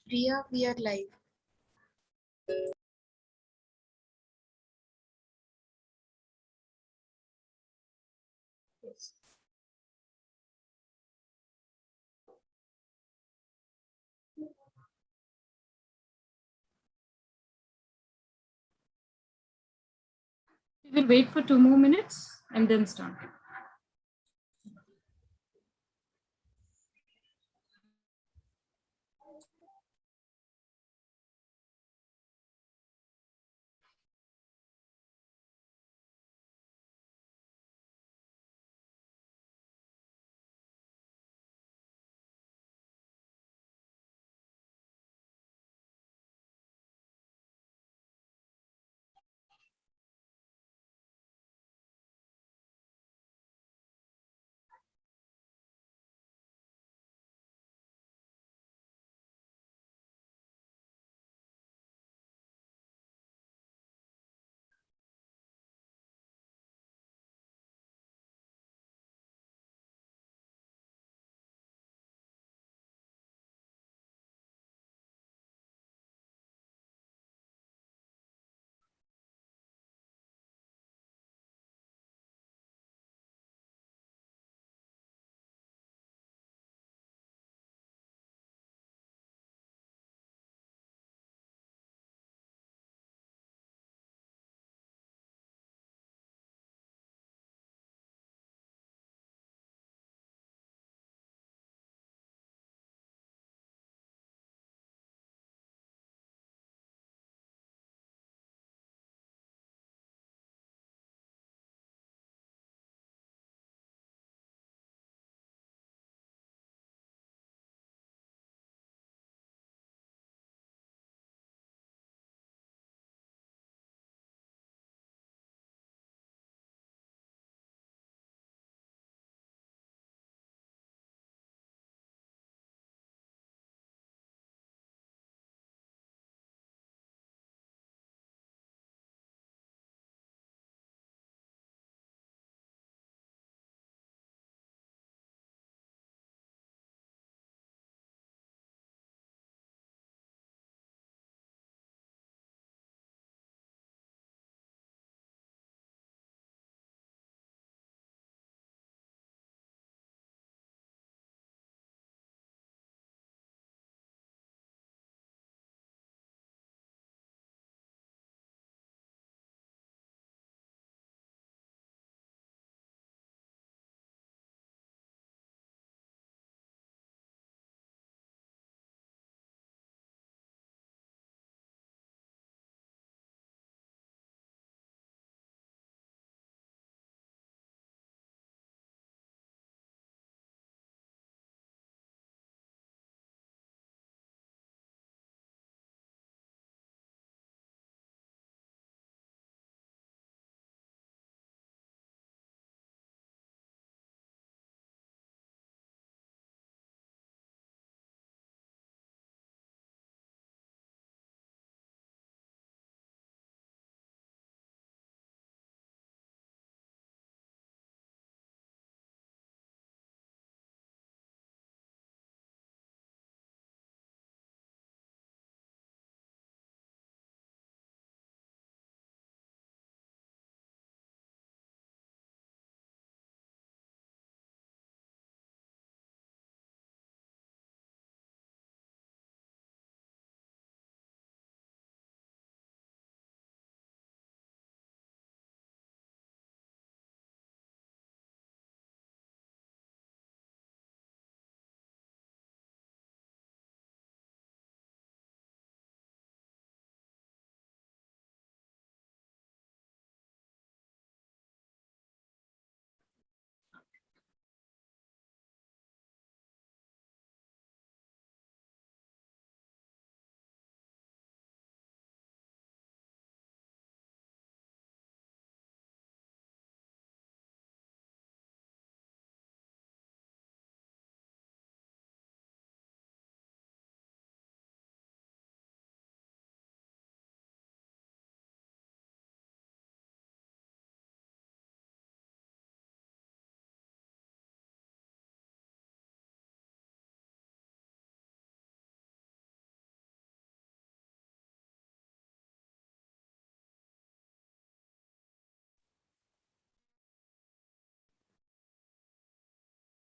Priya, we are live. Yes. We will wait for 2 more minutes and then start.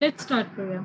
Let's start, Priya.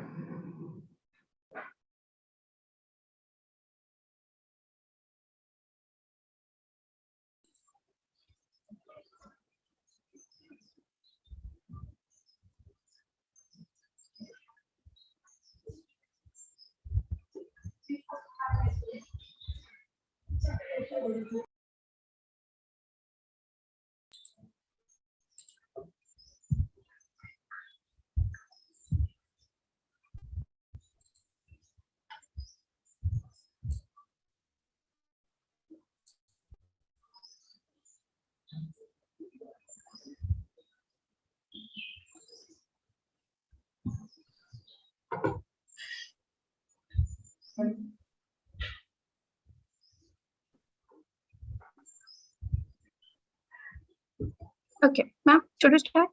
Okay, ma'am, should we start?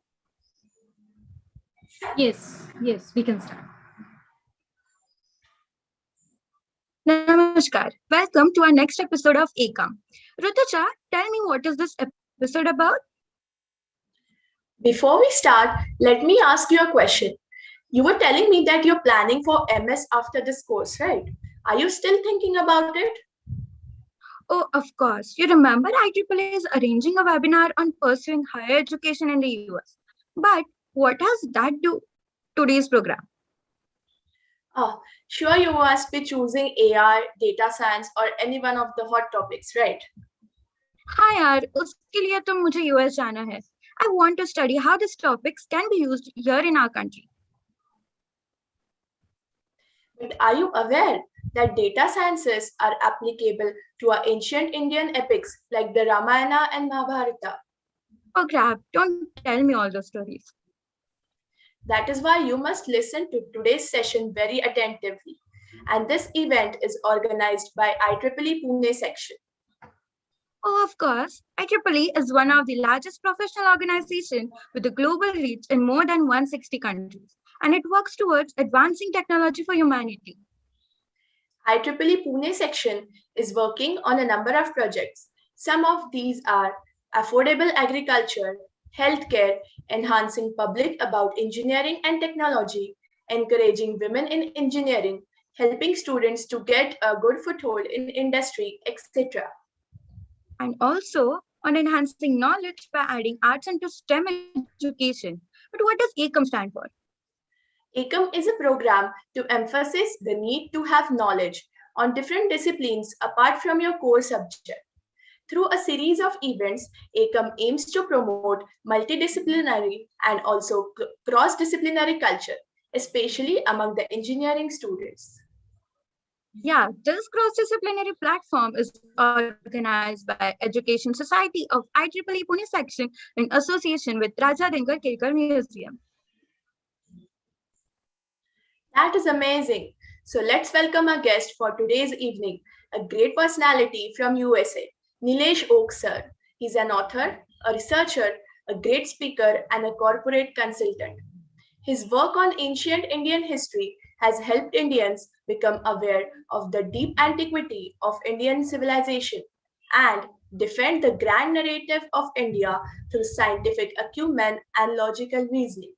Yes, we can start. Namaskar. Welcome to our next episode of ACOM. Rutuja, tell me what is this episode about? Before we start, let me ask you a question. You were telling me that you're planning for MS after this course, right? Are you still thinking about it? Oh, of course. You remember IEEE is arranging a webinar on pursuing higher education in the US. But what does that do today's program? Ah, sure you must be choosing AR, data science, or any one of the hot topics, right? हाँ यार, उसके लिए तो मुझे US जाना है. I want to study how these topics can be used here in our country. But are you aware that data sciences are applicable to our ancient Indian epics like the Ramayana and Mahabharata? Oh crap, don't tell me all those stories. That is why you must listen to today's session very attentively. And this event is organized by IEEE Pune section. Oh, of course. IEEE is one of the largest professional organizations with a global reach in more than 160 countries, and it works towards advancing technology for humanity. IEEE Pune section is working on a number of projects. Some of these are affordable agriculture, healthcare, enhancing public about engineering and technology, encouraging women in engineering, helping students to get a good foothold in industry, etc. And also on enhancing knowledge by adding arts into STEM education. But what does ACOM stand for? ACOM is a program to emphasize the need to have knowledge on different disciplines apart from your core subject. Through a series of events, ACOM aims to promote multidisciplinary and also cross-disciplinary culture, especially among the engineering students. Yeah, this cross-disciplinary platform is organized by Education Society of IEEE Pune section in association with Raja Dinkar Kelkar Museum. That is amazing. So let's welcome our guest for today's evening, a great personality from USA, Nilesh Oak sir. He's an author, a researcher, a great speaker, and a corporate consultant. His work on ancient Indian history has helped Indians become aware of the deep antiquity of Indian civilization and defend the grand narrative of India through scientific acumen and logical reasoning.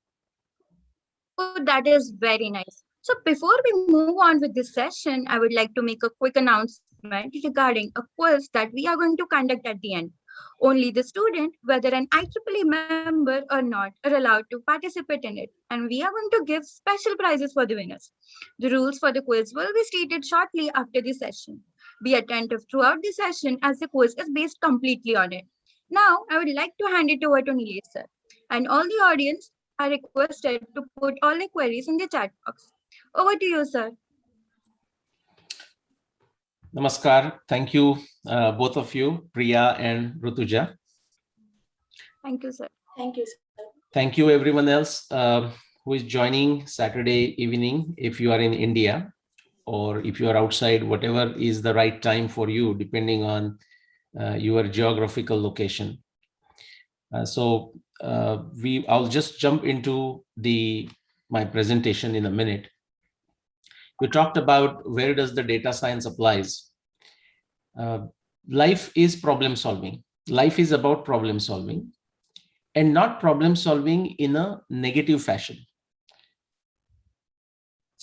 Oh, that is very nice. So before we move on with this session, I would like to make a quick announcement regarding a quiz that we are going to conduct at the end. Only the student, whether an IEEE member or not, are allowed to participate in it, and we are going to give special prizes for the winners. The rules for the quiz will be stated shortly after the session. Be attentive throughout the session as the quiz is based completely on it. Now, I would like to hand it over to Nilesh sir, and all the audience are requested to put all the queries in the chat box. Over to you, sir. Namaskar. Thank you, both of you, Priya and Rutuja. Thank you, sir. Thank you, sir. Thank you, everyone else who is joining Saturday evening, if you are in India or if you are outside, whatever is the right time for you, depending on your geographical location. I'll just jump into my presentation in a minute. We talked about where does the data science applies. Life is problem solving. Life is about problem solving, and not problem solving in a negative fashion.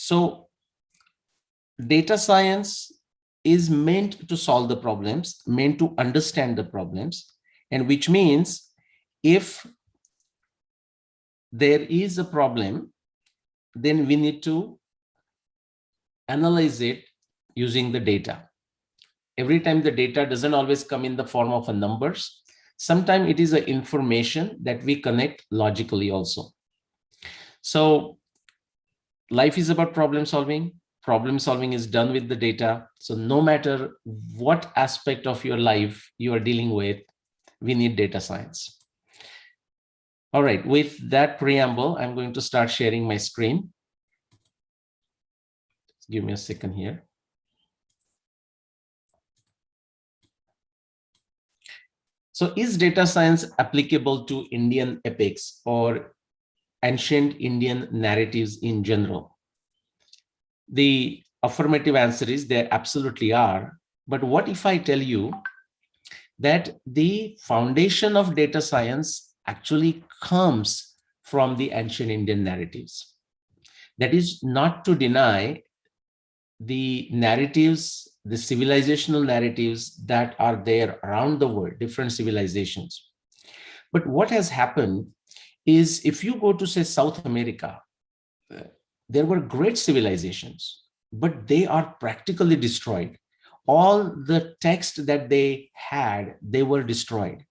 So data science is meant to solve the problems, meant to understand the problems, and which means if there is a problem, then we need to analyze it using the data. Every time the data doesn't always come in the form of a numbers. Sometimes it is a information that we connect logically also. So life is about problem solving. Problem solving is done with the data. So no matter what aspect of your life you are dealing with, we need data science. All right, with that preamble, I'm going to start sharing my screen. Give me a second here. So is data science applicable to Indian epics or ancient Indian narratives in general? The affirmative answer is they absolutely are. But what if I tell you that the foundation of data science actually comes from the ancient Indian narratives? That is not to deny the narratives, the civilizational narratives that are there around the world, different civilizations. But what has happened is if you go to, say, South America, there were great civilizations, but they are practically destroyed. All the text that they had, they were destroyed.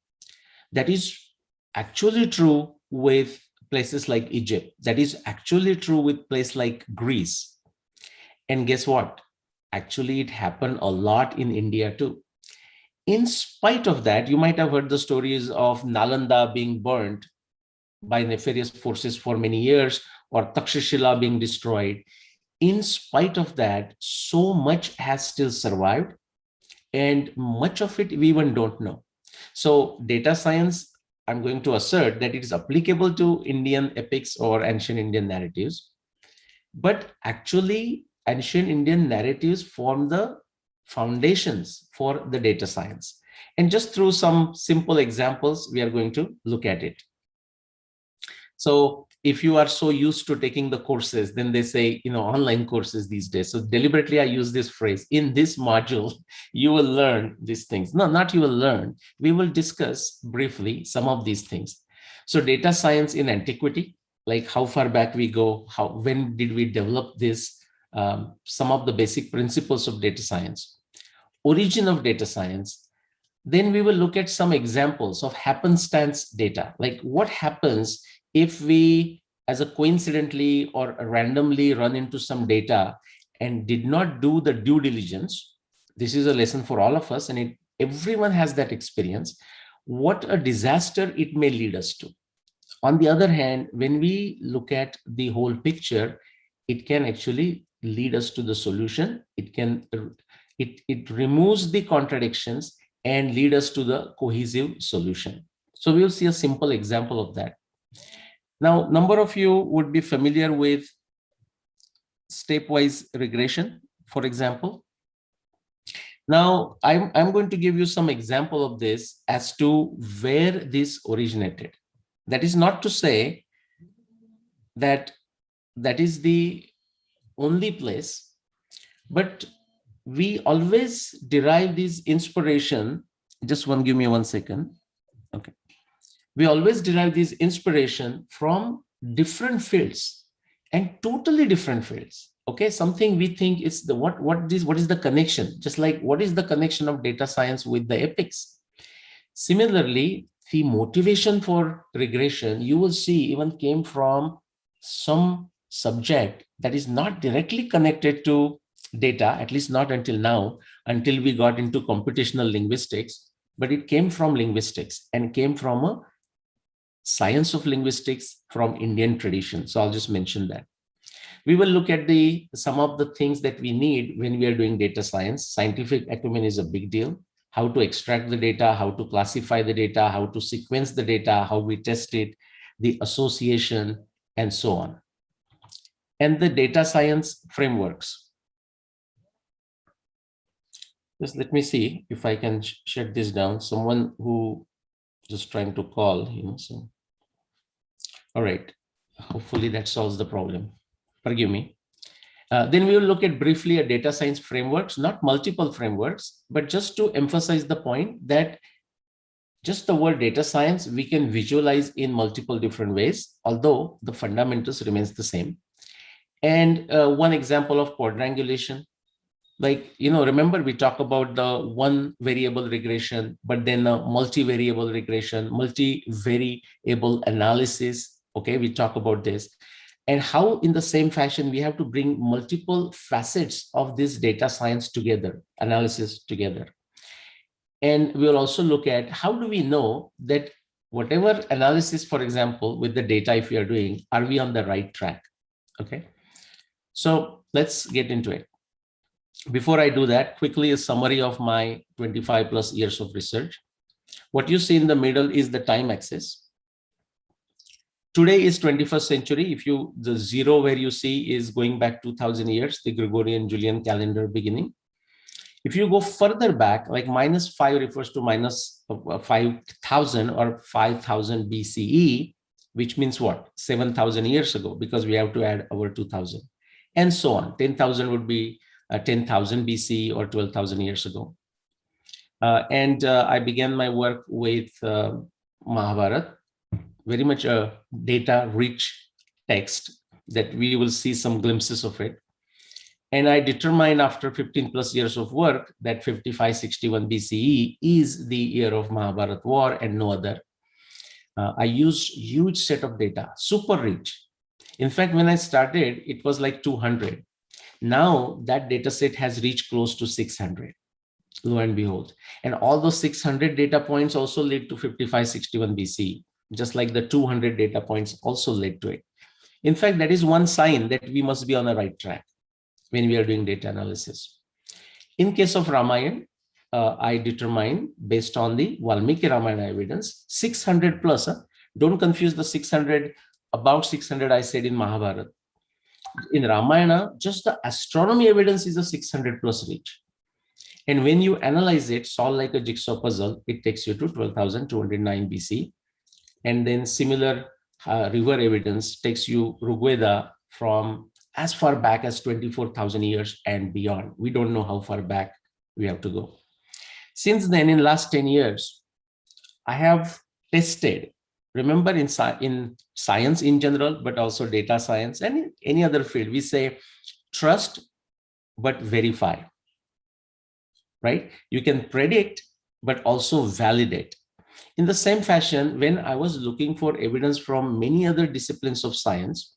That is actually true with places like Egypt. That is actually true with places like Greece. And guess what? Actually, it happened a lot in India too. In spite of that, you might have heard the stories of Nalanda being burnt by nefarious forces for many years, or Takshashila being destroyed. In spite of that, so much has still survived, and much of it we even don't know. So data science, I'm going to assert that it is applicable to Indian epics or ancient Indian narratives, but actually ancient Indian narratives form the foundations for the data science. And just through some simple examples, we are going to look at it. So if you are so used to taking the courses, then they say, online courses these days. So deliberately, I use this phrase: in this module, you will learn these things. No, not you will learn. We will discuss briefly some of these things. So data science in antiquity, like how far back we go, when did we develop this, some of the basic principles of data science, origin of data science. Then we will look at some examples of happenstance data, like what happens if we, as a coincidentally or randomly, run into some data and did not do the due diligence. This is a lesson for all of us, and everyone has that experience. What a disaster it may lead us to. On the other hand, when we look at the whole picture, it can actually lead us to the solution. It removes the contradictions and lead us to the cohesive solution. So we'll see a simple example of that. Now, number of you would be familiar with stepwise regression, for example. Now, I'm going to give you some example of this as to where this originated. That is not to say that that is the only place, but we always derive this inspiration. Give me 1 second. Okay. We always derive this inspiration from different fields, and totally different fields. Okay, something we think is what is the connection? Just like what is the connection of data science with the epics? Similarly, the motivation for regression, you will see, even came from some subject that is not directly connected to data, at least not until now, until we got into computational linguistics, but it came from linguistics and came from a science of linguistics from Indian tradition. So I'll just mention that. We will look at some of the things that we need when we are doing data science. Scientific acumen is a big deal. How to extract the data, how to classify the data, how to sequence the data, how we test it, the association, and so on. And the data science frameworks. Just let me see if I can shut this down. Someone who just trying to call, so. All right. Hopefully that solves the problem. Forgive me. Then we will look at briefly at data science frameworks, not multiple frameworks, but just to emphasize the point that just the word data science, we can visualize in multiple different ways, although the fundamentals remains the same. And one example of quadrangulation, like, remember we talk about the one variable regression, but then a multivariable regression, multivariable analysis. Okay, we talk about this and how in the same fashion, we have to bring multiple facets of this data science together, analysis together. And we'll also look at how do we know that whatever analysis, for example, with the data, if we are doing, are we on the right track? Okay, so let's get into it. Before I do that, quickly a summary of my 25 plus years of research. What you see in the middle is the time axis. Today is 21st century. If you, the zero where you see is going back 2000 years, the Gregorian Julian calendar beginning. If you go further back, like -5 refers to minus 5000 or 5000 BCE, which means what? 7,000 years ago, because we have to add our 2000 and so on. 10,000 would be 10,000 BC or 12,000 years ago. I began my work with Mahabharata, very much a data-rich text that we will see some glimpses of it. And I determined after 15 plus years of work that 5561 BCE is the year of Mahabharata war and no other. I used huge set of data, super rich. In fact, when I started, it was like 200. Now that data set has reached close to 600, lo and behold. And all those 600 data points also led to 5561 BCE, just like the 200 data points also led to it. In fact, that is one sign that we must be on the right track when we are doing data analysis. In case of Ramayana, I determined based on the Valmiki Ramayana evidence, 600 plus. Don't confuse the 600, about 600 I said in Mahabharata. In Ramayana, just the astronomy evidence is a 600 plus reach. And when you analyze it, solve like a jigsaw puzzle, it takes you to 12,209 BC. And then similar river evidence takes you Rigveda from as far back as 24,000 years and beyond. We don't know how far back we have to go. Since then, in last 10 years, I have tested, remember in science in general, but also data science and in any other field, we say trust, but verify, right? You can predict, but also validate. In the same fashion, when I was looking for evidence from many other disciplines of science,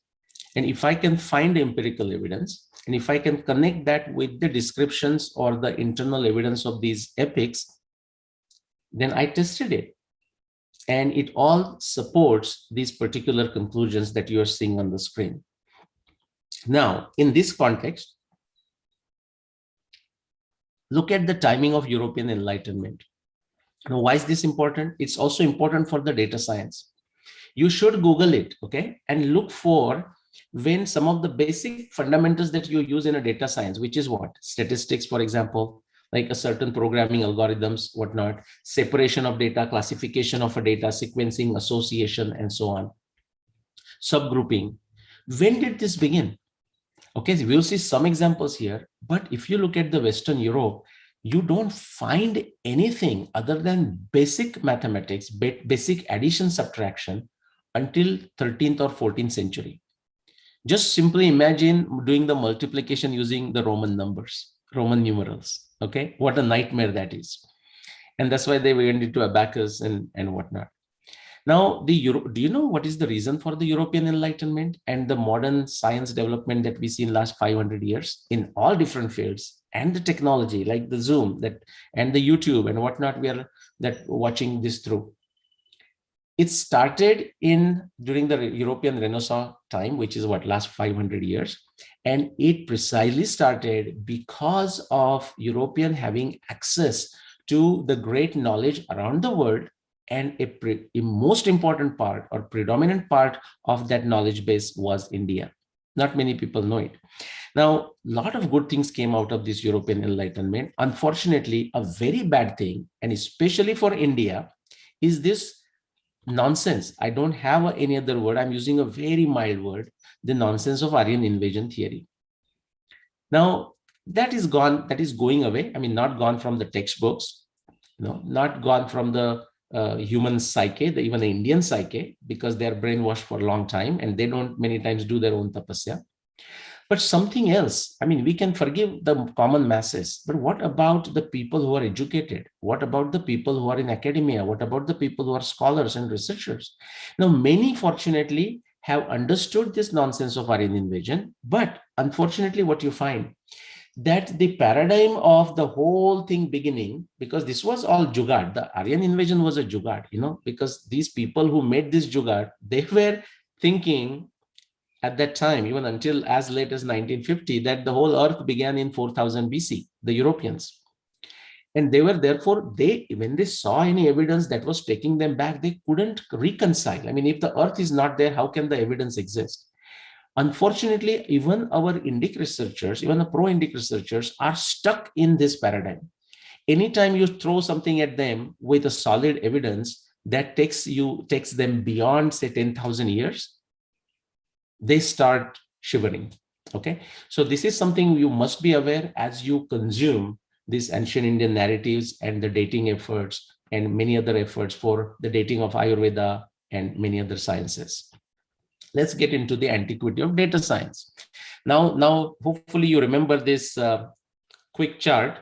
and if I can find empirical evidence, and if I can connect that with the descriptions or the internal evidence of these epics, then I tested it. And it all supports these particular conclusions that you are seeing on the screen. Now, in this context, look at the timing of European Enlightenment. Now, why is this important? It's also important for the data science. You should Google it, okay? And look for when some of the basic fundamentals that you use in a data science, which is what? Statistics, for example, like a certain programming algorithms, whatnot, separation of data, classification of a data, sequencing, association, and so on. Subgrouping. When did this begin? Okay, so we'll see some examples here, but if you look at the Western Europe, you don't find anything other than basic mathematics, basic addition, subtraction until 13th or 14th century. Just simply imagine doing the multiplication using the Roman numbers, Roman numerals. Okay, what a nightmare that is. And that's why they went into abacus and whatnot. Now, do you know what is the reason for the European Enlightenment and the modern science development that we see in the last 500 years in all different fields and the technology like the Zoom and the YouTube and whatnot we are watching this through? It started during the European Renaissance time, which is what, last 500 years. And it precisely started because of European having access to the great knowledge around the world. And a most important part or predominant part of that knowledge base was India. Not many people know it. Now, a lot of good things came out of this European Enlightenment. Unfortunately, a very bad thing, and especially for India, is this nonsense. I don't have any other word. I'm using a very mild word, the nonsense of Aryan invasion theory. Now, that is gone, that is going away. I mean, not gone from the textbooks, not gone from the human psyche, even the Indian psyche, because they are brainwashed for a long time and they don't many times do their own tapasya. But something else, I mean, we can forgive the common masses, but what about the people who are educated? What about the people who are in academia? What about the people who are scholars and researchers? Now, many fortunately have understood this nonsense of Aryan invasion, but unfortunately what you find, that the paradigm of the whole thing beginning, because this was all jugad, the Aryan invasion was a jugad, because these people who made this jugad, they were thinking at that time, even until as late as 1950, that the whole earth began in 4000 BC, the Europeans. And they were therefore, when they saw any evidence that was taking them back, they couldn't reconcile. I mean, if the earth is not there, how can the evidence exist? Unfortunately, even our Indic researchers, even the pro-Indic researchers are stuck in this paradigm. Anytime you throw something at them with a solid evidence that takes them beyond, say, 10,000 years, they start shivering. Okay, so this is something you must be aware as you consume these ancient Indian narratives and the dating efforts and many other efforts for the dating of Ayurveda and many other sciences. Let's get into the antiquity of data science. Now, hopefully you remember this quick chart.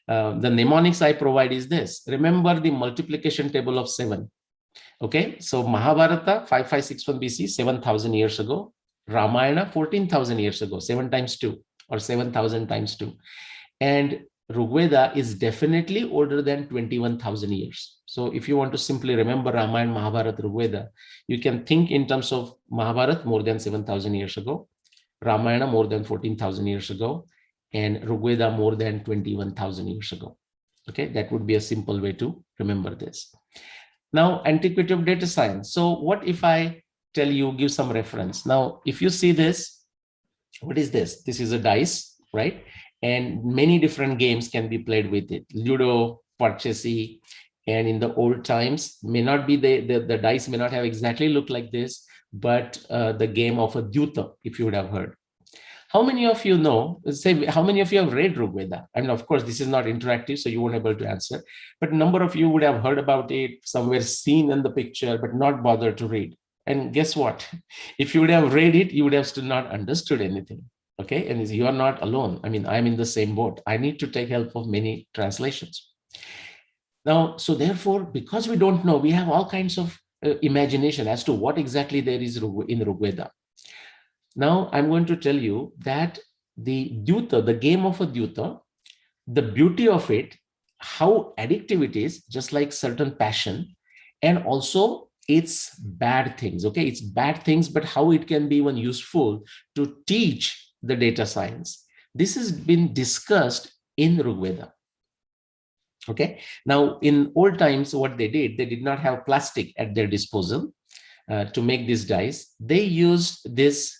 The mnemonics I provide is this. Remember the multiplication table of 7. Okay, so Mahabharata 5561 BC, 7,000 years ago. Ramayana 14,000 years ago, 7 times 2 or 7,000 times 2. And Rigveda is definitely older than 21,000 years. So if you want to simply remember Ramayana, Mahabharata, Rigveda, you can think in terms of Mahabharata more than 7,000 years ago, Ramayana more than 14,000 years ago, and Rigveda more than 21,000 years ago. Okay, that would be a simple way to remember this. Now, antiquity of data science. So what if I tell you, give some reference? Now, if you see this, what is this? This is a dice, right? And many different games can be played with it. Ludo, Parchesi, and in the old times, may not be the dice may not have exactly looked like this, but the game of a Dyuta, if you would have heard. How many of you know, say, how many of you have read Rigveda? I mean, of course, this is not interactive, so you won't be able to answer, but a number of you would have heard about it, somewhere seen in the picture, but not bothered to read. And guess what? If you would have read it, you would have still not understood anything. Okay, and you are not alone. I mean, I'm in the same boat. I need to take help of many translations. Now, so therefore, because we don't know, we have all kinds of imagination as to what exactly there is in Rigveda. Now, I'm going to tell you that the Dyuta, the game of a Dyuta, the beauty of it, how addictive it is, just like certain passion, and also its bad things. Okay, it's bad things, but how it can be even useful to teach the data science. This has been discussed in Rigveda. Okay, now in old times, what they did not have plastic at their disposal to make these dice. They used this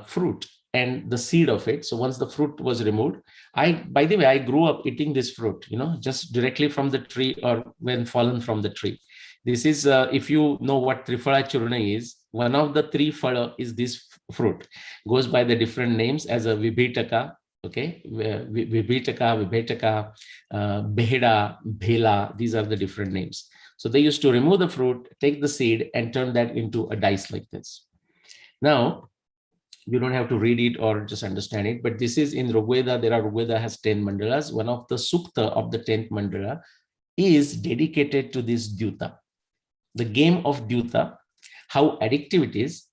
fruit and the seed of it. So once the fruit was removed, by the way, I grew up eating this fruit, just directly from the tree or when fallen from the tree. This is, if you know what Trifala Churna is, one of the 3 phala is this fruit. Goes by the different names as a Vibhitaka, okay? Vibhitaka, Vibhetaka, Beheda, Bhela, these are the different names. So they used to remove the fruit, take the seed, and turn that into a dice like this. Now, you don't have to read it or just understand it, but this is in Rigveda. Rigveda has 10 mandalas. One of the sukta of the 10th mandala is dedicated to this Dyuta. The game of Dyuta, how addictive it is,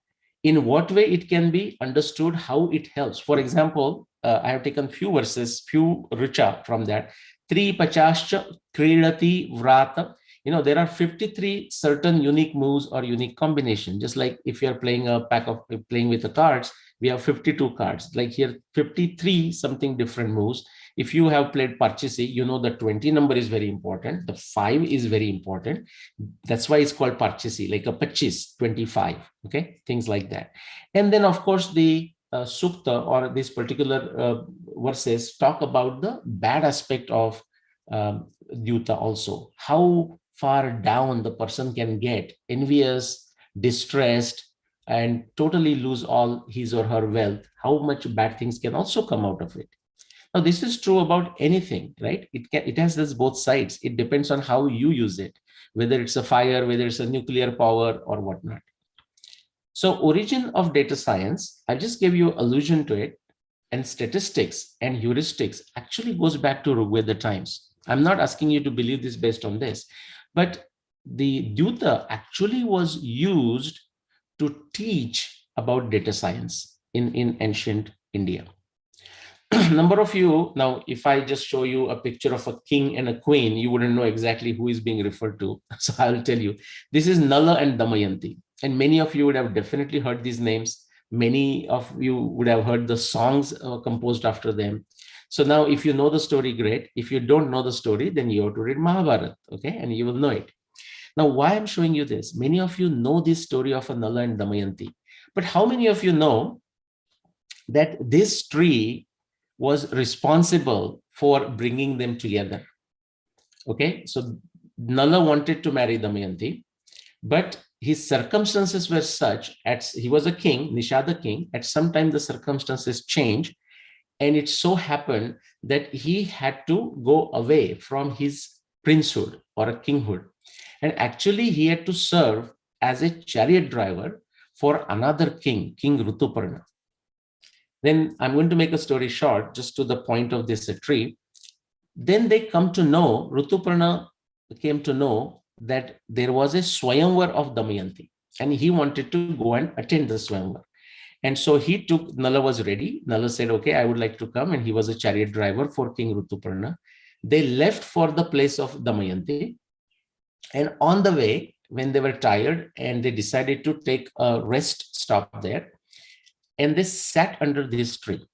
in what way it can be understood, how it helps. For example, I have taken few verses, few richa from that. Tri pachascha kridati vrata. There are 53 certain unique moves or unique combination. Just like if you're playing playing with the cards, we have 52 cards. Like here, 53 something different moves. If you have played Parchesi, the 20 number is very important. The 5 is very important. That's why it's called Parchesi, like a pachis, 25. Okay, things like that. And then, of course, the sukta or this particular verses talk about the bad aspect of Dyuta also. How far down the person can get, envious, distressed, and totally lose all his or her wealth, how much bad things can also come out of it. Now, this is true about anything, right? It has this both sides. It depends on how you use it, whether it's a fire, whether it's a nuclear power or whatnot. So origin of data science, I just gave you allusion to it, and statistics and heuristics actually goes back to Rigveda times. I'm not asking you to believe this based on this, but the Dyuta actually was used to teach about data science in ancient India. Number of you, now, if I just show you a picture of a king and a queen, you wouldn't know exactly who is being referred to. So I'll tell you, this is Nala and Damayanti. And many of you would have definitely heard these names. Many of you would have heard the songs composed after them. So now if you know the story, great. If you don't know the story, then you have to read Mahabharata, okay? And you will know it. Now, why I'm showing you this? Many of you know this story of a Nala and Damayanti. But how many of you know that this tree was responsible for bringing them together? Okay, so Nala wanted to marry Damayanti, but his circumstances were such, he was a king, Nishada king, at some time the circumstances changed, and it so happened that he had to go away from his princehood or a kinghood. And actually he had to serve as a chariot driver for another king, King Rutuparna. Then I'm going to make a story short, just to the point of this tree. Then they come to know, Rutuparna came to know that there was a Swayamvar of Damayanti, and he wanted to go and attend the Swayamvar. And so he took, Nala was ready. Nala said, okay, I would like to come. And he was a chariot driver for King Rutuparna. They left for the place of Damayanti. And on the way, when they were tired and they decided to take a rest stop there, and they sat under this tree.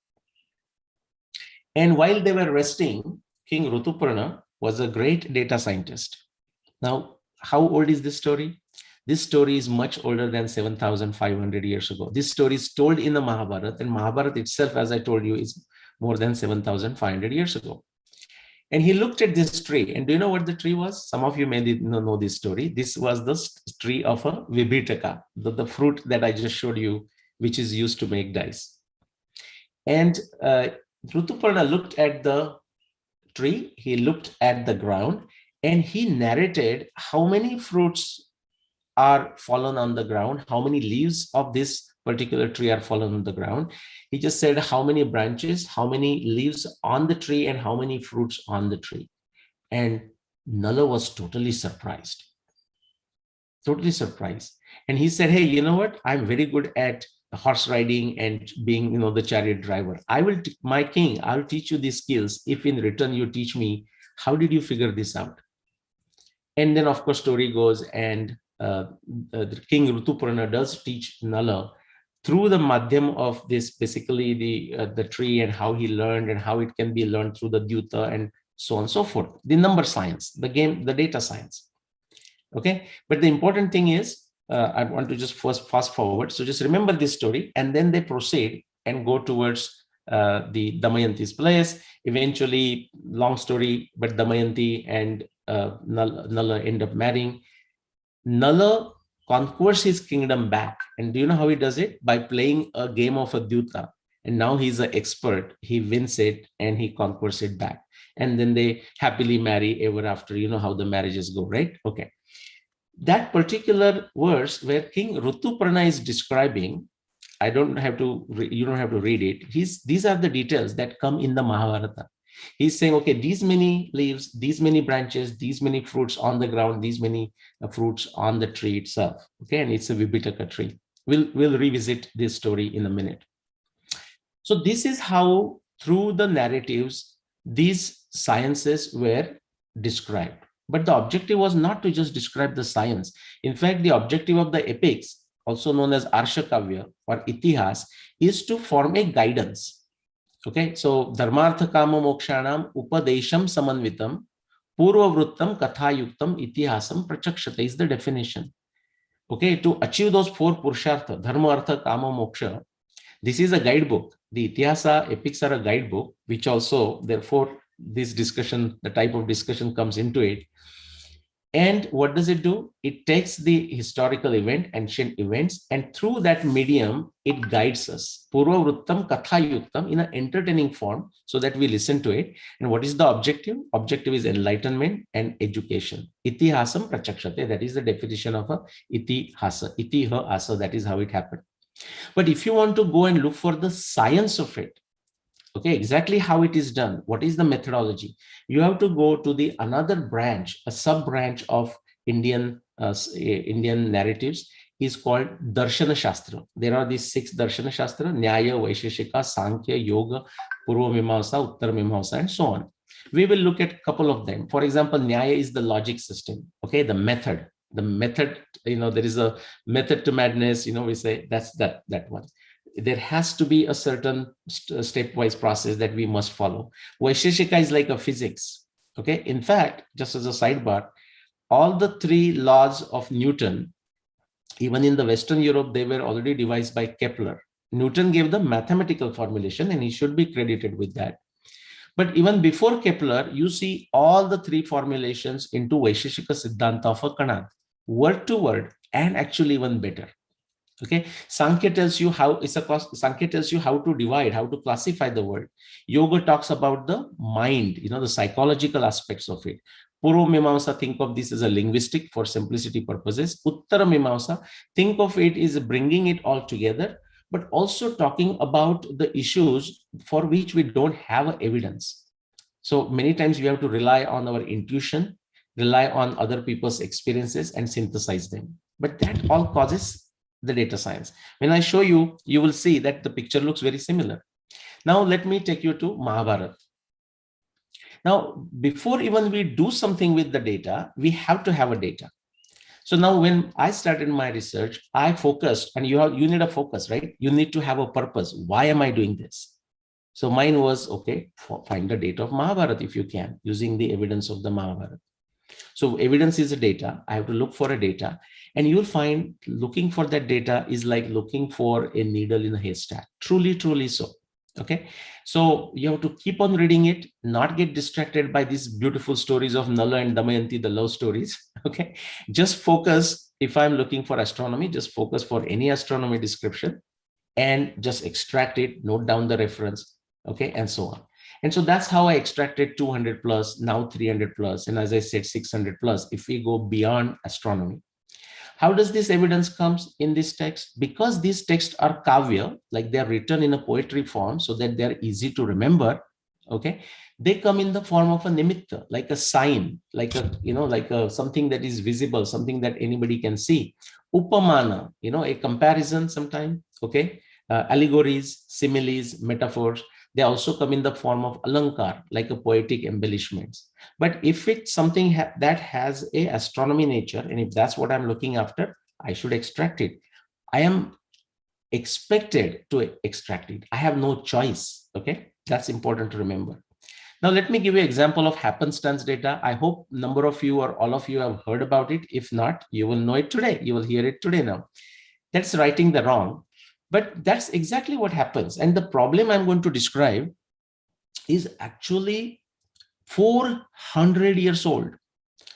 And while they were resting, King Rutuparna was a great data scientist. Now, how old is this story? This story is much older than 7,500 years ago. This story is told in the Mahabharata, and Mahabharata itself, as I told you, is more than 7,500 years ago. And he looked at this tree, and do you know what the tree was? Some of you may not know this story. This was the tree of a vibhitaka, the fruit that I just showed you, which is used to make dyes. And Rutuparna looked at the tree, he looked at the ground, and he narrated how many fruits are fallen on the ground, how many leaves of this particular tree are fallen on the ground. He just said how many branches, how many leaves on the tree, and how many fruits on the tree. And Nala was totally surprised. Totally surprised. And he said, hey, you know what? I'm very good at horse riding and being, the chariot driver. My king, I'll teach you these skills if in return you teach me, how did you figure this out? And then, of course, story goes, and the King Rutuparna does teach Nala through the madhyam of this, basically the tree, and how he learned and how it can be learned through the Dyuta and so on and so forth. The number science, the data science. Okay, but the important thing is, I want to just first fast forward. So just remember this story, and then they proceed and go towards the Damayanti's place. Eventually, long story, but Damayanti and Nala end up marrying. Nala conquers his kingdom back. And do you know how he does it? By playing a game of a Dyuta. And now he's an expert. He wins it and he conquers it back. And then they happily marry ever after. You know how the marriages go, right? Okay. That particular verse where King Rutuparna is describing, you don't have to read it. These are the details that come in the Mahabharata. He's saying, okay, these many leaves, these many branches, these many fruits on the ground, these many fruits on the tree itself. Okay, and it's a Vibhitaka tree. We'll revisit this story in a minute. So this is how, through the narratives, these sciences were described. But the objective was not to just describe the science. In fact, the objective of the epics, also known as Arshakavya or Itihas, is to form a guidance. Okay, so Dharmartha Kama Mokshanam Upadesham Samanvitam Purva Vruttam Kathayuktam Itihasam Prachakshata is the definition. Okay, to achieve those four Purushartha, Dharma, Artha, Kama, Moksha, this is a guidebook. The Itihasa epics are a guidebook, which also, therefore, this discussion, the type of discussion comes into it. And what does it do? It takes the historical event, ancient events, and through that medium, it guides us. Purva Vruttam Katha Yuktam in an entertaining form so that we listen to it. And what is the objective? Objective is enlightenment and education. Itihasam Prachakshate. That is the definition of a itihasa. Itiha asa. That is how it happened. But if you want to go and look for the science of it, okay, exactly how it is done, what is the methodology, you have to go to the another branch, a sub branch of Indian narratives is called Darshana Shastra. There are these 6 Darshana Shastra: Nyaya, Vaisheshika, Sankhya, Yoga, Purva Mimamsa, Uttar Mimamsa, and so on. We will look at a couple of them. For example, Nyaya is the logic system, okay, the method, there is a method to madness, we say that's that one. There has to be a certain stepwise process that we must follow. Vaisheshika is like a physics, okay. In fact, just as a sidebar, all the 3 laws of Newton, even in the Western Europe, they were already devised by Kepler. Newton gave the mathematical formulation and he should be credited with that. But even before Kepler, you see all the 3 formulations into Vaisheshika Siddhanta of a Kanad, word to word, and actually even better. Okay, Sankhya tells you how Sankhya tells you how to divide, how to classify the world. Yoga talks about the mind, the psychological aspects of it. Purva Mimamsa, think of this as a linguistic for simplicity purposes. Uttara Mimamsa, think of it as bringing it all together, but also talking about the issues for which we don't have evidence. So many times we have to rely on our intuition, rely on other people's experiences and synthesize them. But that all causes the data science. When I show you, you will see that the picture looks very similar. Now, let me take you to Mahabharata. Now, before even we do something with the data, we have to have a data. So now when I started my research, I focused, and you need a focus, right? You need to have a purpose. Why am I doing this? So mine was, okay, find the data of Mahabharata if you can, using the evidence of the Mahabharata. So evidence is a data. I have to look for a data. And you'll find looking for that data is like looking for a needle in a haystack. Truly, truly so. Okay. So you have to keep on reading it, not get distracted by these beautiful stories of Nala and Damayanti, the love stories. Okay. Just focus. If I'm looking for astronomy, just focus for any astronomy description and just extract it, note down the reference. Okay. And so on. And so that's how I extracted 200 plus, now 300 plus. And as I said, 600 plus, if we go beyond astronomy. How does this evidence comes in this text? Because these texts are kavya, like they're written in a poetry form so that they're easy to remember. Okay. They come in the form of a nimitta, like a sign, like something that is visible, something that anybody can see. Upamana, a comparison sometime. Okay. Allegories, similes, metaphors. They also come in the form of alankar, like a poetic embellishments. But if it's something that has a astronomy nature, and if that's what I'm looking after, I should extract it. I am expected to extract it. I have no choice. Okay, that's important to remember. Now, let me give you an example of happenstance data. I hope a number of you or all of you have heard about it. If not, you will know it today. You will hear it today now. That's righting the wrong. But that's exactly what happens. And the problem I'm going to describe is actually 400 years old.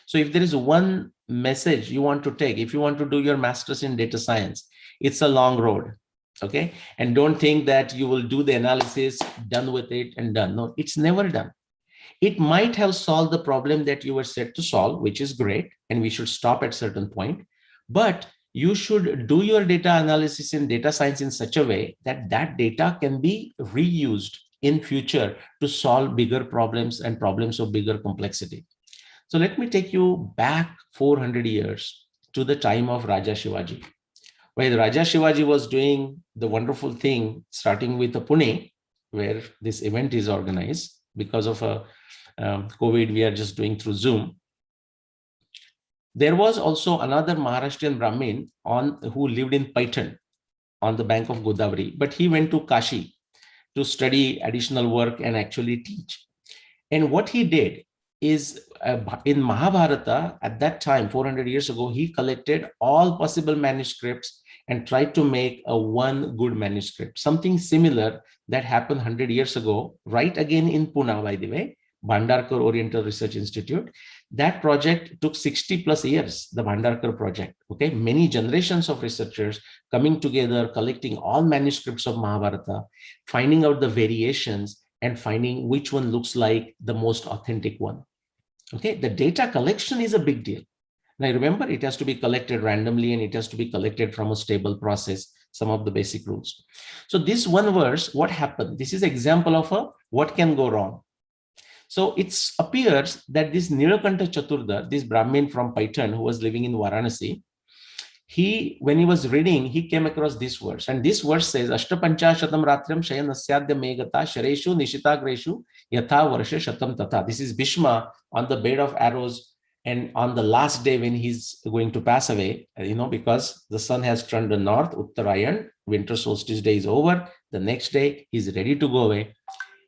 So if there is one message you want to take, if you want to do your master's in data science, it's a long road. Okay. And don't think that you will do the analysis, done with it and done. No, it's never done. It might have solved the problem that you were set to solve, which is great. And we should stop at a certain point. But you should do your data analysis in data science in such a way that that data can be reused in future to solve bigger problems and problems of bigger complexity. So let me take you back 400 years to the time of Raja Shivaji. Where Raja Shivaji was doing the wonderful thing, starting with Pune, where this event is organized. Because of COVID, we are just doing through Zoom. There was also another Maharashtrian Brahmin who lived in Paitan on the bank of Godavari, but he went to Kashi to study additional work and actually teach. And what he did is in Mahabharata, at that time, 400 years ago, he collected all possible manuscripts and tried to make one good manuscript. Something similar that happened 100 years ago, right again in Pune, by the way, Bhandarkar Oriental Research Institute. That project took 60 plus years, the Bhandarkar project. Okay, many generations of researchers coming together, collecting all manuscripts of Mahabharata, finding out the variations and finding which one looks like the most authentic one. Okay, the data collection is a big deal. Now remember, it has to be collected randomly and it has to be collected from a stable process, some of the basic rules. So this one verse, what happened? This is example of a what can go wrong. So it appears that this Nilakanta Chaturdar, this Brahmin from Paitan who was living in Varanasi, when he was reading, he came across this verse. And this verse says, Ashtapancha Shatam Ratriam Shayanasyaadya Megata Shareshu Nishitagreshu Yatha Varsha Shatam Tata. This is Bhishma on the bed of arrows. And on the last day when he's going to pass away, because the sun has turned the north, Uttarayan, winter solstice day is over. The next day, he's ready to go away.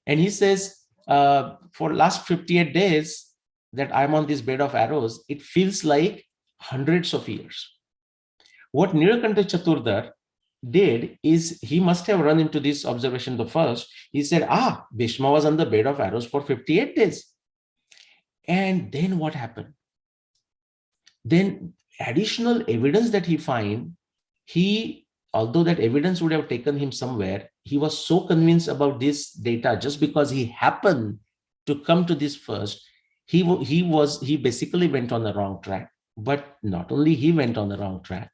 And he says, for last 58 days that I'm on this bed of arrows, it feels like hundreds of years. What Nilakanta Chaturdar did is he must have run into this observation the first. He said, Bhishma was on the bed of arrows for 58 days. And then what happened? Then additional evidence that he find, although that evidence would have taken him somewhere, he was so convinced about this data just because he happened to come to this first, he basically went on the wrong track. But not only he went on the wrong track,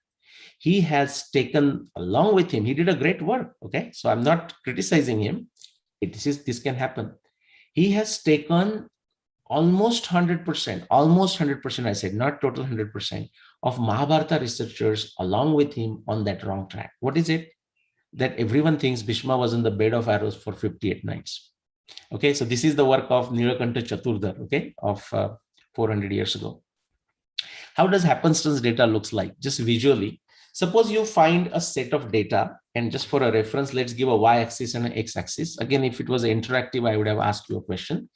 he has taken along with him, he did a great work. Okay, so I'm not criticizing him. This can happen. He has taken almost 100%, I said, not total 100% of Mahabharata researchers along with him on that wrong track. What is it? That everyone thinks Bhishma was in the bed of arrows for 58 nights. Okay, so this is the work of Nilakanta Chaturdar, okay, of 400 years ago. How does happenstance data looks like? Just visually. Suppose you find a set of data, and just for a reference, let's give a y-axis and an x-axis. Again, if it was interactive, I would have asked you a question.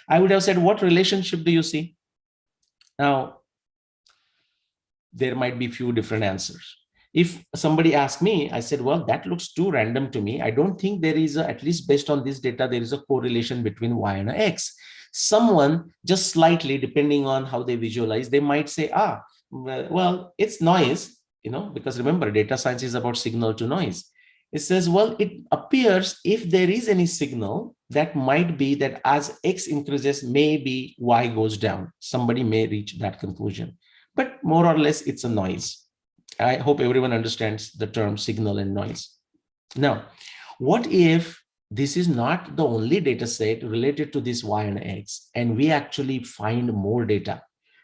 I would have said, what relationship do you see? Now, there might be few different answers. If somebody asked me, I said, well, that looks too random to me. I don't think there is at least based on this data, there is a correlation between y and x. Someone just slightly, depending on how they visualize, they might say, well, it's noise, because remember, data science is about signal to noise. It says, well, it appears if there is any signal, that might be that as X increases, maybe Y goes down. Somebody may reach that conclusion, but more or less it's a noise. I hope everyone understands the term signal and noise. Now, what if this is not the only data set related to this Y and X, and we actually find more data?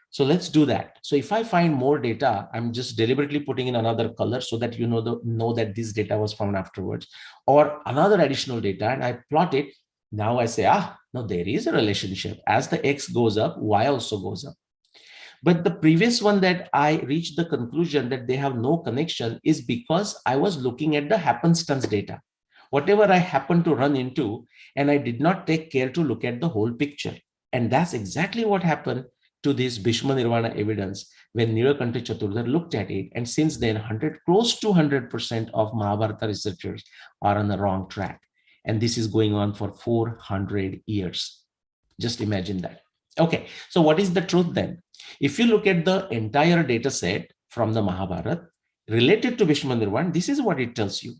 So let's do that. So if I find more data, I'm just deliberately putting in another color so that you know that this data was found afterwards, or another additional data, and I plot it. Now I say, no, there is a relationship. As the X goes up, Y also goes up. But the previous one that I reached the conclusion that they have no connection is because I was looking at the happenstance data, whatever I happened to run into, and I did not take care to look at the whole picture. And that's exactly what happened to this Bhishma Nirvana evidence when Nilakanta Chaturdar looked at it. And since then, close to 100% of Mahabharata researchers are on the wrong track. And this is going on for 400 years. Just imagine that. Okay, so what is the truth then? If you look at the entire data set from the Mahabharata related to Bhishma Nirvana, this is what it tells you.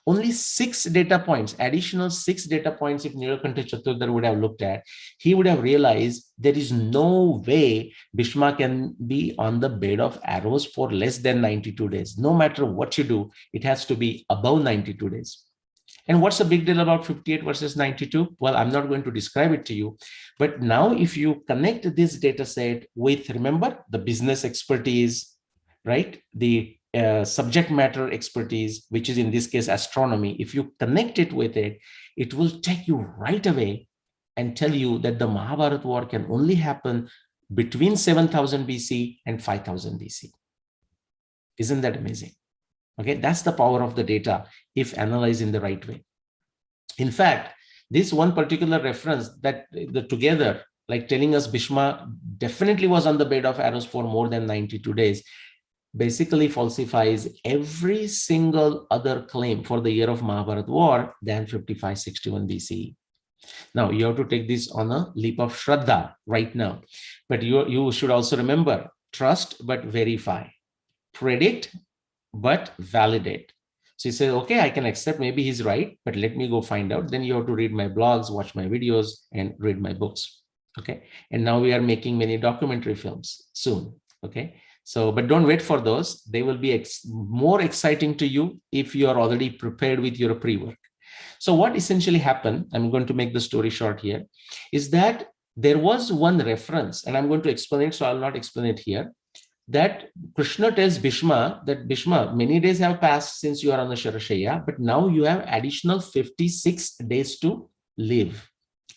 Only 6 data points, additional 6 data points, if Nilakanta Chaturdar would have looked at, he would have realized there is no way Bhishma can be on the bed of arrows for less than 92 days. No matter what you do, it has to be above 92 days. And what's the big deal about 58 versus 92? Well, I'm not going to describe it to you. But now if you connect this data set with, remember, the business expertise, right? The subject matter expertise, which is in this case astronomy, if you connect it with it, it will take you right away and tell you that the Mahabharata war can only happen between 7000 BC and 5000 BC. Isn't that amazing? Okay, that's the power of the data if analyzed in the right way. In fact, this one particular reference that together, like telling us Bhishma definitely was on the bed of arrows for more than 92 days, basically falsifies every single other claim for the year of Mahabharata war than 5561 BCE. Now you have to take this on a leap of Shraddha right now. But you should also remember, trust but verify, predict but validate. So you say, okay, I can accept, maybe he's right, but let me go find out. Then you have to read my blogs, watch my videos, and read my books. Okay. And now we are making many documentary films soon. Okay. So, but don't wait for those. They will be more exciting to you if you are already prepared with your pre-work. So what essentially happened, I'm going to make the story short here, is that there was one reference, and I'm going to explain it, so I'll not explain it here, that Krishna tells Bhishma that Bhishma, many days have passed since you are on the Sharashaya, but now you have additional 56 days to live.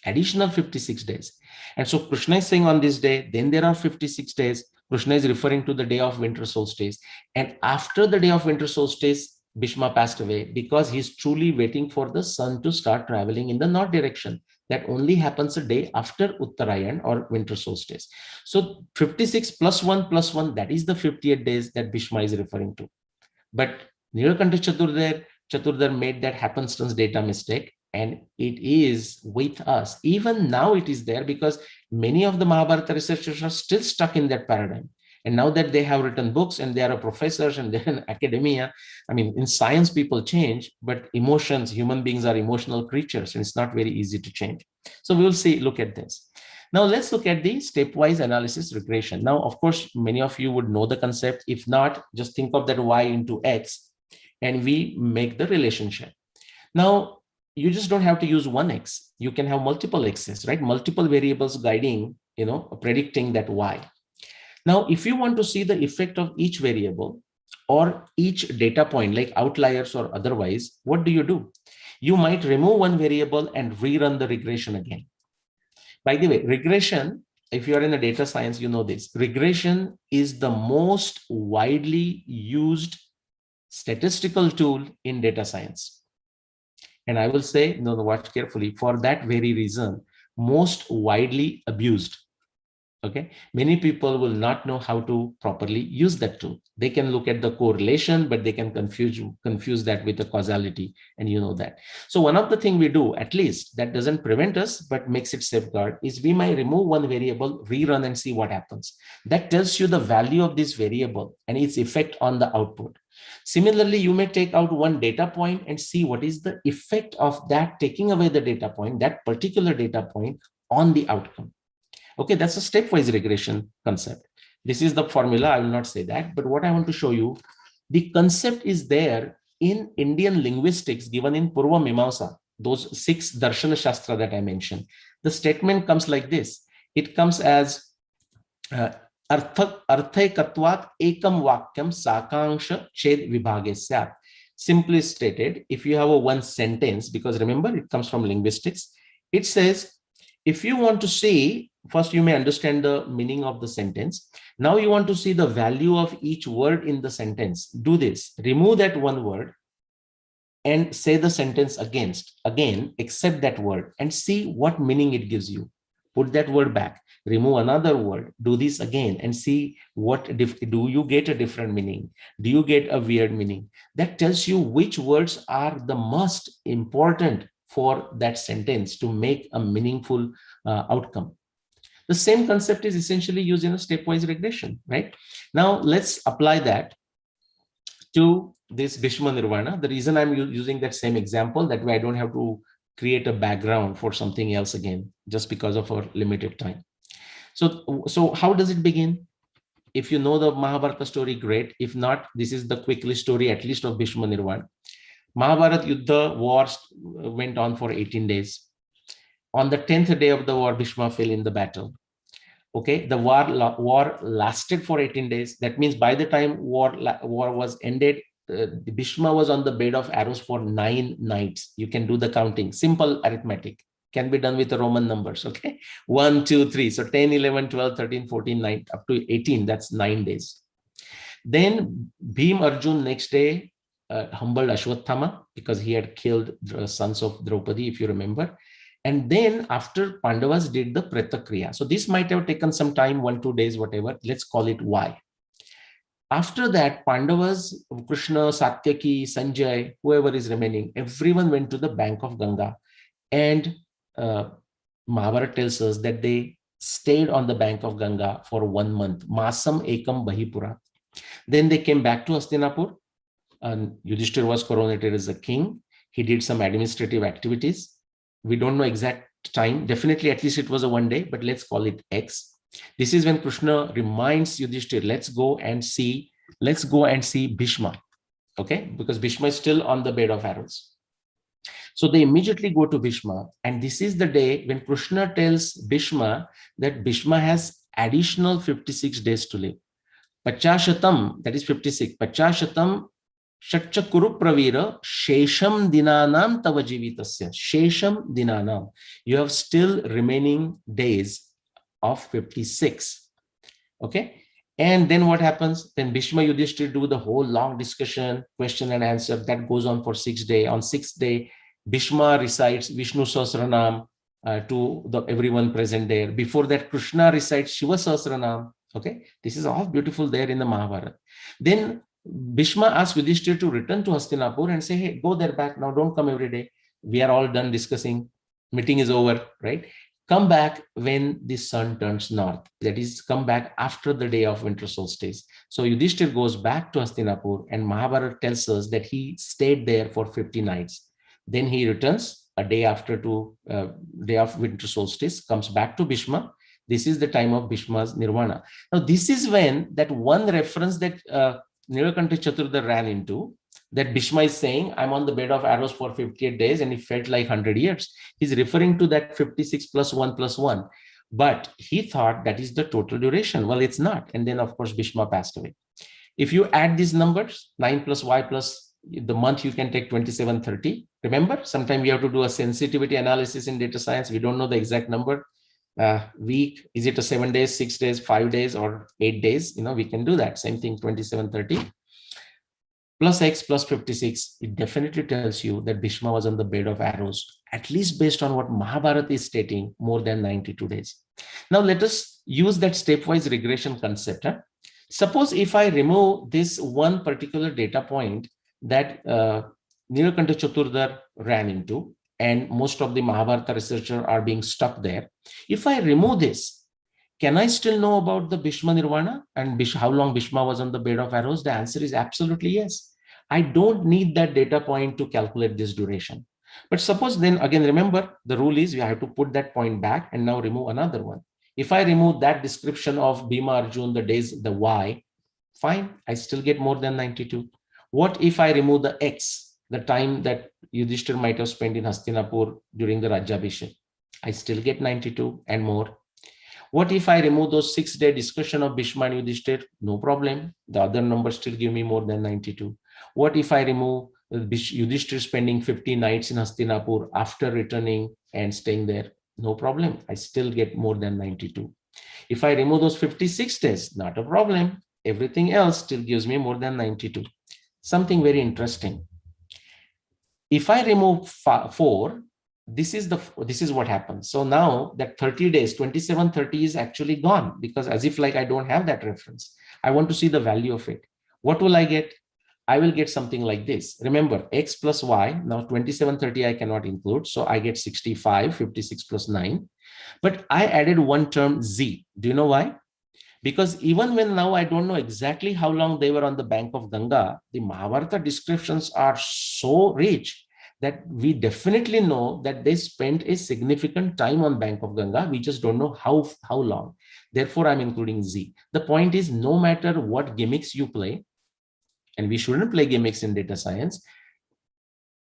Additional 56 days. And so Krishna is saying on this day, then there are 56 days. Krishna is referring to the day of winter solstice. And after the day of winter solstice, Bhishma passed away because he's truly waiting for the sun to start traveling in the north direction. That only happens a day after Uttarayan or winter solstice. So 56 plus 1, that is the 58 days that Bhishma is referring to. But Nilakanta Chaturdhar made that happenstance data mistake, and it is with us. Even now it is there because many of the Mahabharata researchers are still stuck in that paradigm. And now that they have written books and they are professors and they're in academia, I mean, in science, people change, but emotions, human beings are emotional creatures, and it's not very easy to change. So we will see, look at this. Now let's look at the stepwise analysis regression. Now, of course, many of you would know the concept. If not, just think of that y into x, and we make the relationship. Now, you just don't have to use one x. You can have multiple x's, right? Multiple variables guiding, predicting that y. Now, if you want to see the effect of each variable or each data point, like outliers or otherwise, what do? You might remove one variable and rerun the regression again. By the way, regression, if you are in the data science, you know this. Regression is the most widely used statistical tool in data science. And I will say, no, watch carefully, for that very reason, most widely abused. Okay, many people will not know how to properly use that tool. They can look at the correlation, but they can confuse that with the causality, and you know that. So one of the things we do, at least that doesn't prevent us, but makes it safeguard, is we might remove one variable, rerun, and see what happens. That tells you the value of this variable and its effect on the output. Similarly, you may take out one data point and see what is the effect of that taking away the data point, that particular data point, on the outcome. Okay, that's a stepwise regression concept. This is the formula. I will not say that, but what I want to show you, the concept is there in Indian linguistics given in Purva Mimamsa, those 6 Darshana Shastra that I mentioned. The statement comes like this. It comes as Arthaikatvat ekam vakyam sakangsha ched vibhage syat. Simply stated, if you have a one sentence, because remember it comes from linguistics, it says, if you want to see, first you may understand the meaning of the sentence. Now you want to see the value of each word in the sentence. Do this, remove that one word and say the sentence again, except that word, and see what meaning it gives you. Put that word back, remove another word, do this again, and see what, do you get a different meaning? Do you get a weird meaning? That tells you which words are the most important for that sentence to make a meaningful outcome. The same concept is essentially used in a stepwise regression, right? Now let's apply that to this Bhishma Nirvana. The reason I'm using that same example, that way I don't have to create a background for something else again, just because of our limited time. So how does it begin? If you know the Mahabharata story, great. If not, this is the quickly story, at least of Bhishma Nirvana. Mahabharata Yuddha wars went on for 18 days. On the 10th day of the war, Bhishma fell in the battle. Okay, the war lasted for 18 days. That means by the time war was ended, Bhishma was on the bed of arrows for 9 nights. You can do the counting. Simple arithmetic can be done with the Roman numbers. Okay, 1, 2, 3. So 10, 11, 12, 13, 14, 9, up to 18. That's 9 days. Then Bhim Arjun next day humbled Ashwatthama because he had killed the sons of Draupadi, if you remember. And then after, Pandavas did the Pratakriya. So this might have taken some time, 1-2 days, whatever. Let's call it Y. After that, Pandavas, Krishna, Satyaki, Sanjay, whoever is remaining, everyone went to the bank of Ganga and Mahabharata tells us that they stayed on the bank of Ganga for 1 month. Masam ekam bahipura. Then they came back to Hastinapur, and Yudhishthir was coronated as a king. He did some administrative activities. We don't know exact time. Definitely, at least it was a 1 day, but let's call it X. This is when Krishna reminds Yudhishthir, let's go and see Bhishma. Okay, because Bhishma is still on the bed of arrows. So they immediately go to Bhishma, and this is the day when Krishna tells Bhishma that Bhishma has additional 56 days to live. Pachashatam, that is 56. Pachashatam Shatcha Kuru Pravira Shesham Dinanam Tava Jivitasya. Shesham Dinanam. You have still remaining days of 56. Okay. And then what happens? Then Bhishma Yudhishthir do the whole long discussion, question and answer that goes on for 6 days. On 6th day, Bhishma recites Vishnu Sahasranam to everyone present there. Before that, Krishna recites Shiva Sahasranam. Okay, this is all beautiful there in the Mahabharata. Then Bhishma asks Yudhishthir to return to Hastinapur and say, hey, go there back now. Don't come every day. We are all done discussing. Meeting is over, right? Come back when the sun turns north. That is, come back after the day of winter solstice. So Yudhishthir goes back to Hastinapur, and Mahabharata tells us that he stayed there for 50 nights. Then he returns a day after to day of winter solstice, comes back to Bhishma. This is the time of Bhishma's nirvana. Now, this is when that one reference that Nilakanta Chaturda ran into, that Bhishma is saying, I'm on the bed of arrows for 58 days and it felt like 100 years. He's referring to that 56 plus 1 plus 1. But he thought that is the total duration. Well, it's not. And then, of course, Bhishma passed away. If you add these numbers, 9 plus Y plus the month, you can take 2730. Remember, sometimes we have to do a sensitivity analysis in data science. We don't know the exact number. Week, is it a 7 days, 6 days, 5 days, or 8 days? We can do that. Same thing, 2730 plus X plus 56. It definitely tells you that Bhishma was on the bed of arrows, at least based on what Mahabharata is stating, more than 92 days. Now let us use that stepwise regression concept. Suppose if I remove this one particular data point that Nilakanta Chaturda ran into, and most of the Mahabharata researchers are being stuck there. If I remove this, can I still know about the Bhishma Nirvana and how long Bhishma was on the bed of arrows? The answer is absolutely yes. I don't need that data point to calculate this duration. But suppose then, again, remember, the rule is you have to put that point back and now remove another one. If I remove that description of Bhima Arjun, the days, the Y, fine, I still get more than 92. What if I remove the X? The time that Yudhishthir might have spent in Hastinapur during the Rajyabhishek, I still get 92 and more. What if I remove those 6-day discussion of Bhishma and Yudhishthir? No problem. The other numbers still give me more than 92. What if I remove Yudhishthir spending 50 nights in Hastinapur after returning and staying there? No problem. I still get more than 92. If I remove those 56 days, not a problem. Everything else still gives me more than 92. Something very interesting. If I remove 4, this is what happens. So now that 30 days, 2730 is actually gone, because as if like I don't have that reference. I want to see the value of it. What will I get? I will get something like this. Remember, X plus Y, now 2730 I cannot include. So I get 65, 56 plus 9. But I added one term Z. Do you know why? Because even when now I don't know exactly how long they were on the bank of Ganga, the Mahabharata descriptions are so rich that we definitely know that they spent a significant time on bank of Ganga. We just don't know how long. Therefore, I'm including Z. The point is, no matter what gimmicks you play, and we shouldn't play gimmicks in data science,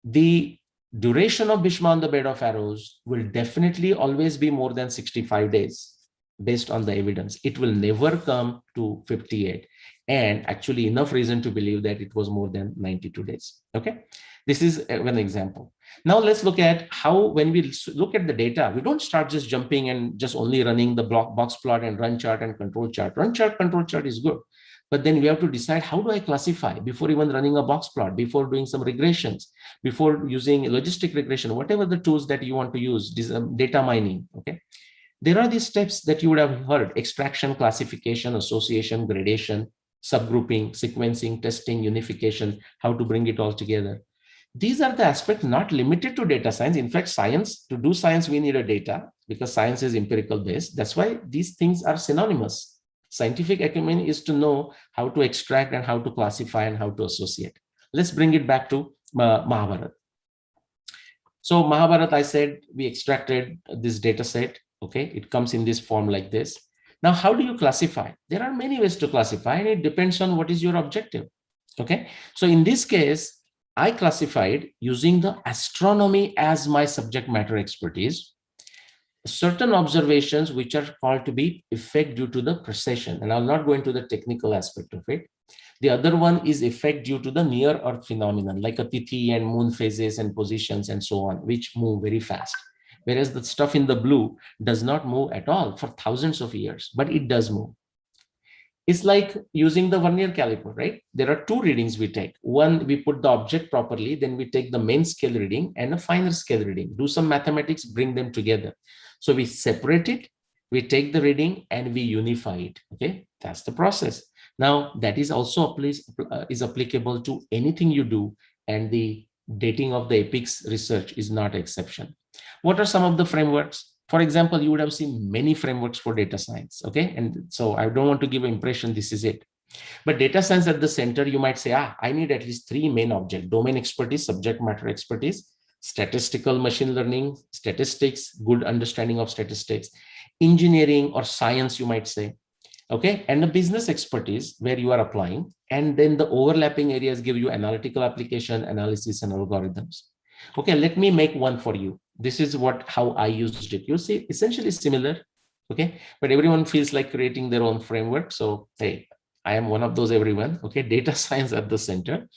the duration of Bhishma on the bed of arrows will definitely always be more than 65 days. Based on the evidence, it will never come to 58, and actually enough reason to believe that it was more than 92 days. Okay, this is one example. Now let's look at how, when we look at the data, we don't start just jumping and just only running the box plot and run chart and control chart. Run chart, control chart is good, but then we have to decide, how do I classify before even running a box plot, before doing some regressions, before using logistic regression, whatever the tools that you want to use, data mining. Okay. There are these steps that you would have heard: extraction, classification, association, gradation, subgrouping, sequencing, testing, unification, how to bring it all together. These are the aspects not limited to data science. In fact, science, to do science, we need a data because science is empirical based. That's why these things are synonymous. Scientific acumen is to know how to extract and how to classify and how to associate. Let's bring it back to Mahabharata. So Mahabharata, I said, we extracted this data set. Okay, it comes in this form like this. Now, how do you classify? There are many ways to classify, and it depends on what is your objective. Okay, so in this case, I classified using the astronomy as my subject matter expertise, certain observations which are called to be effect due to the precession, and I'll not go into the technical aspect of it. The other one is effect due to the near Earth phenomenon, like a Tithi and moon phases and positions and so on, which move very fast. Whereas the stuff in the blue does not move at all for thousands of years, but it does move. It's like using the vernier caliper, right? There are two readings we take. One, we put the object properly, then we take the main scale reading and a finer scale reading, do some mathematics, bring them together. So we separate it, we take the reading and we unify it. Okay, that's the process. Now that is also is applicable to anything you do, and the dating of the epics research is not exception. What are some of the frameworks? For example, you would have seen many frameworks for data science, okay? And so I don't want to give an impression this is it. But data science at the center, you might say, I need at least three main objects: domain expertise, subject matter expertise, statistical machine learning, statistics, good understanding of statistics, engineering or science, you might say, okay? And the business expertise where you are applying. And then the overlapping areas give you analytical application, analysis, and algorithms. Okay, let me make one for you. This is how I used it. You see, essentially similar, okay? But everyone feels like creating their own framework. So, hey, I am one of those everyone, okay? Data science at the center.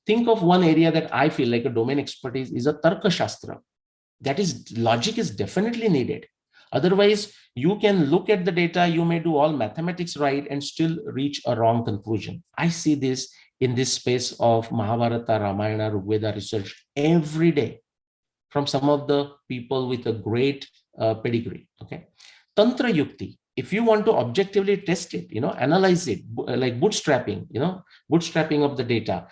Think of one area that I feel like a domain expertise is a Tarka Shastra. That is, logic is definitely needed. Otherwise, you can look at the data, you may do all mathematics right and still reach a wrong conclusion. I see this in this space of Mahabharata, Ramayana, Rigveda research every day from some of the people with a great pedigree. Okay, Tantra Yukti. If you want to objectively test it, analyze it, like bootstrapping, bootstrapping of the data,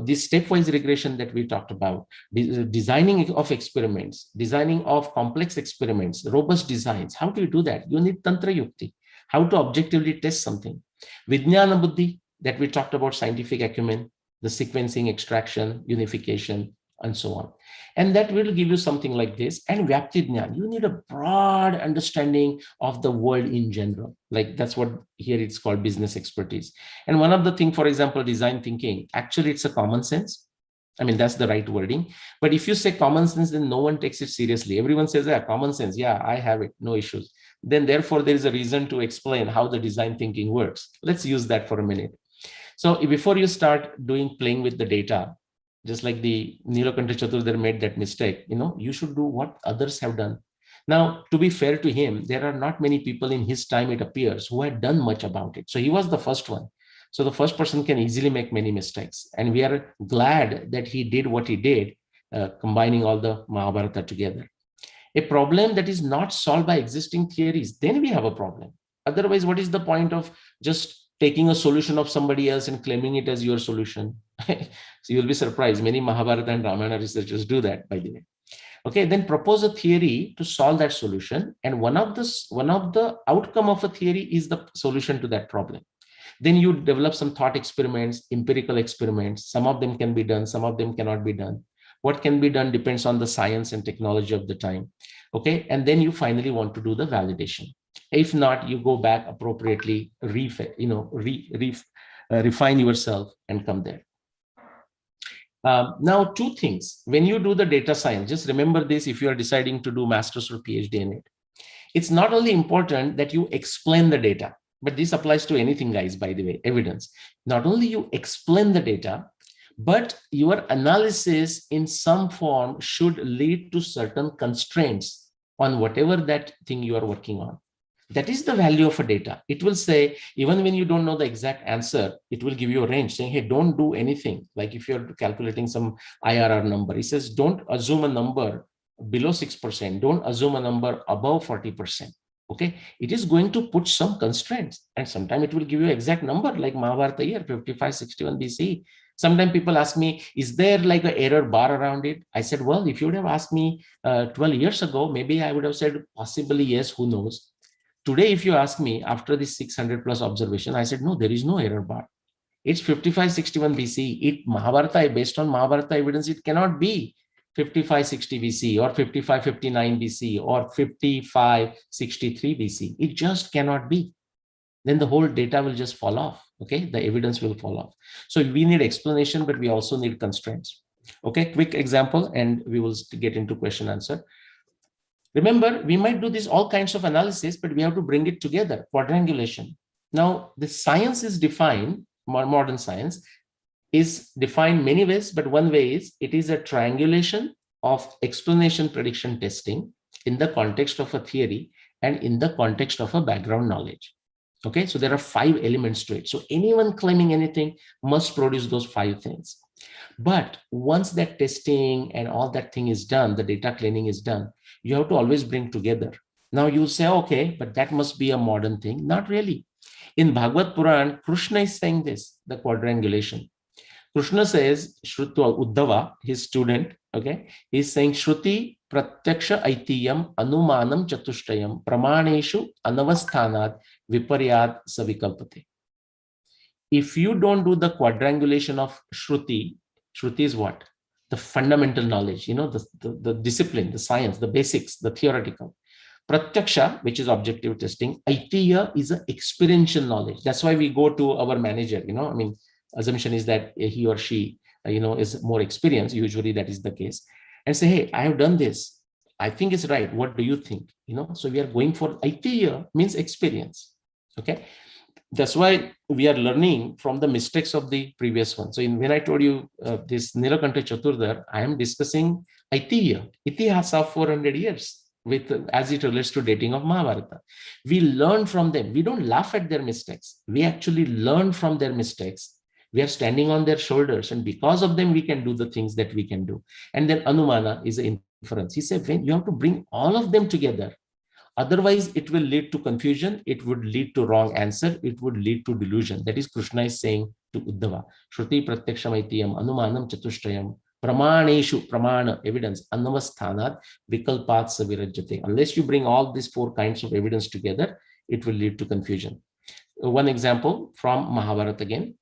this stepwise regression that we talked about, designing of experiments, designing of complex experiments, robust designs. How do you do that? You need Tantra Yukti, how to objectively test something. Vijnana Buddhi, that we talked about, scientific acumen, the sequencing, extraction, unification, and so on. And that will give you something like this. And Vyapti Jnana, you need a broad understanding of the world in general. Like that's what here it's called business expertise. And one of the things, for example, design thinking, actually it's a common sense. I mean, that's the right wording. But if you say common sense, then no one takes it seriously. Everyone says, yeah, common sense. Yeah, I have it. No issues. Then therefore, there is a reason to explain how the design thinking works. Let's use that for a minute. So before you start playing with the data, just like the Nilakanta Chaturvedi made that mistake, you should do what others have done. Now, to be fair to him, there are not many people in his time, it appears, who had done much about it. So he was the first one. So the first person can easily make many mistakes. And we are glad that he did what he did, combining all the Mahabharata together. A problem that is not solved by existing theories, then we have a problem. Otherwise, what is the point of just taking a solution of somebody else and claiming it as your solution? So you'll be surprised. Many Mahabharata and Ramayana researchers do that, by the way. Okay, then propose a theory to solve that solution. And one of the outcome of a theory is the solution to that problem. Then you develop some thought experiments, empirical experiments. Some of them can be done, some of them cannot be done. What can be done depends on the science and technology of the time. Okay, and then you finally want to do the validation. If not, you go back appropriately, refine yourself and come there. Now, two things. When you do the data science, just remember this if you are deciding to do master's or PhD in it. It's not only important that you explain the data, but this applies to anything, guys, by the way, evidence. Not only you explain the data, but your analysis in some form should lead to certain constraints on whatever that thing you are working on. That is the value of a data. It will say, even when you don't know the exact answer, it will give you a range saying, hey, don't do anything. Like if you're calculating some IRR number, it says, don't assume a number below 6%. Don't assume a number above 40%. Okay, it is going to put some constraints, and sometimes it will give you exact number like Mahabharata year 5561 BCE. Sometimes people ask me, is there like an error bar around it? I said, well, if you would have asked me 12 years ago, maybe I would have said possibly yes, who knows. Today, if you ask me after this 600 plus observation, I said, no, there is no error bar. It's 5561 BC. It Mahabharata, based on Mahabharata evidence, it cannot be 5560 BC or 5559 BC or 5563 BC. It just cannot be. Then the whole data will just fall off. Okay, the evidence will fall off. So we need explanation, but we also need constraints. Okay, quick example, and we will get into question answer. Remember, we might do this all kinds of analysis, but we have to bring it together, quadrangulation. Now, the science is defined, modern science is defined many ways, but one way is it is a triangulation of explanation, prediction, testing in the context of a theory and in the context of a background knowledge. Okay, so there are 5 elements to it. So anyone claiming anything must produce those 5 things. But once that testing and all that thing is done, the data cleaning is done, you have to always bring together. Now you'll say, okay, but that must be a modern thing. Not really. In Bhagavad Puran, Krishna is saying this, the quadrangulation. Krishna says, Shrutva Uddhava, his student, okay, he's saying, Shruti Pratyaksha Aitiyam Anumanam Chatushtayam Pramaneshu Anavasthanad Viparyad Savikalpate. If you don't do the quadrangulation of Shruti, Shruti is what? The fundamental knowledge, the discipline, the science, the basics, the theoretical. Pratyaksha, which is objective testing. Aitiya is an experiential knowledge. That's why we go to our manager, assumption is that he or she, is more experienced. Usually that is the case. And say, hey, I have done this. I think it's right. What do you think? So we are going for Aitiya means experience. Okay. That's why we are learning from the mistakes of the previous one. So when I told you this Nilakanta Chaturdhar, I am discussing Aitiya, Itihasa of 400 years as it relates to dating of Mahabharata. We learn from them. We don't laugh at their mistakes. We actually learn from their mistakes. We are standing on their shoulders, and because of them, we can do the things that we can do. And then Anumana is an inference. He said, when you have to bring all of them together. Otherwise, it will lead to confusion. It would lead to wrong answer. It would lead to delusion. That is Krishna is saying to Uddhava. Shruti Pratyakshamaitiyam Anumanam Chatushtayam Pramaneshu, Pramana, evidence, Anavasthanat Vikalpat Savirajyate. Unless you bring all these 4 kinds of evidence together, it will lead to confusion. One example from Mahabharata again.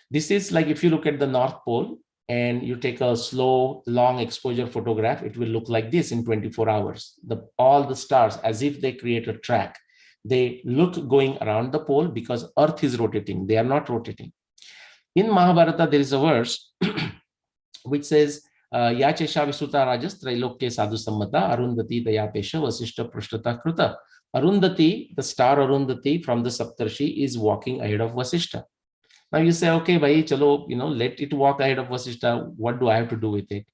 This is like if you look at the North Pole, and you take a slow, long exposure photograph, it will look like this in 24 hours. All the stars, as if they create a track, they look going around the pole because Earth is rotating. They are not rotating. In Mahabharata, there is a verse which says, Yachesha Visuta Rajas Trailokya Sadhu Sammata Arundhati Dayapesha Vasishta Prashtata Kruta. Arundhati, the star Arundhati from the Saptarshi, is walking ahead of Vasishta. Now you say, okay, bhai, chalo, let it walk ahead of Vasishta. What do I have to do with it?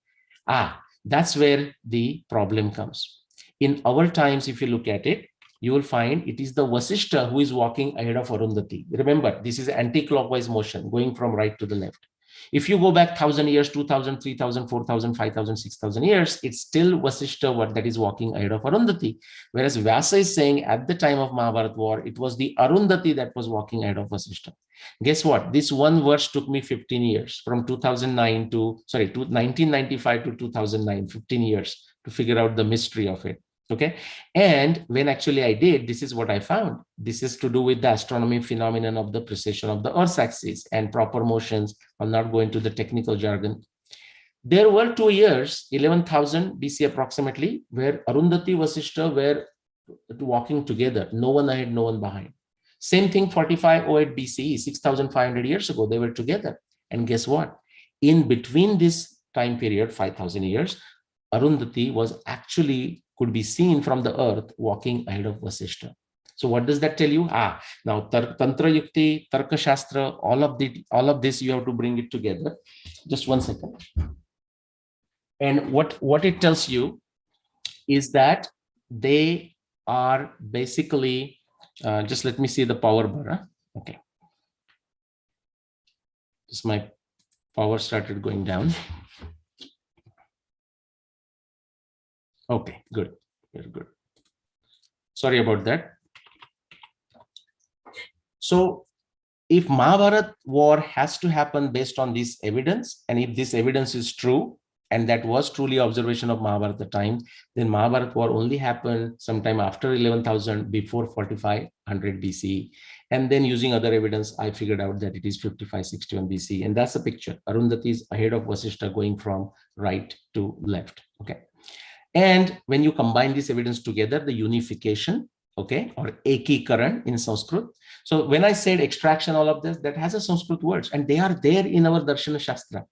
That's where the problem comes. In our times, if you look at it, you will find it is the Vasishta who is walking ahead of Arundhati. Remember, this is anti-clockwise motion going from right to the left. If you go back 1,000 years, 2,000, 3,000, 4,000, 5,000, 6,000 years, it's still Vasishta that is walking ahead of Arundhati. Whereas Vyasa is saying at the time of Mahabharata war, it was the Arundhati that was walking ahead of Vasishta. Guess what? This one verse took me 15 years from 1995 to 2009, 15 years to figure out the mystery of it. Okay. And when actually I did, this is what I found. This is to do with the astronomy phenomenon of the precession of the Earth's axis and proper motions. I'll not go into the technical jargon. There were 2 years, 11,000 BC approximately, where Arundhati Vasishta were walking together. No one ahead, no one behind. Same thing, 4508 BCE, 6,500 years ago, they were together. And guess what? In between this time period, 5,000 years, Arundhati was actually could be seen from the earth walking ahead of Vasishta. So what does that tell you? Now Tantra Yukti, Tarka Shastra, all of this, you have to bring it together. Just one second. And what it tells you is that they are basically, just let me see the power bar. Okay. Just my power started going down. Okay, good. Very good. Sorry about that. So if Mahabharat war has to happen based on this evidence, and if this evidence is true, and that was truly observation of Mahabharata times, then Mahabharat war only happened sometime after 11,000, before 4500 BC. And then using other evidence, I figured out that it is 5561 BC. And that's the picture. Arundhati is ahead of Vasishtha, going from right to left. Okay. And when you combine this evidence together, the unification, okay, or ekikaran in Sanskrit. So when I said extraction, all of this, that has a Sanskrit words, and they are there in our Darshana Shastra.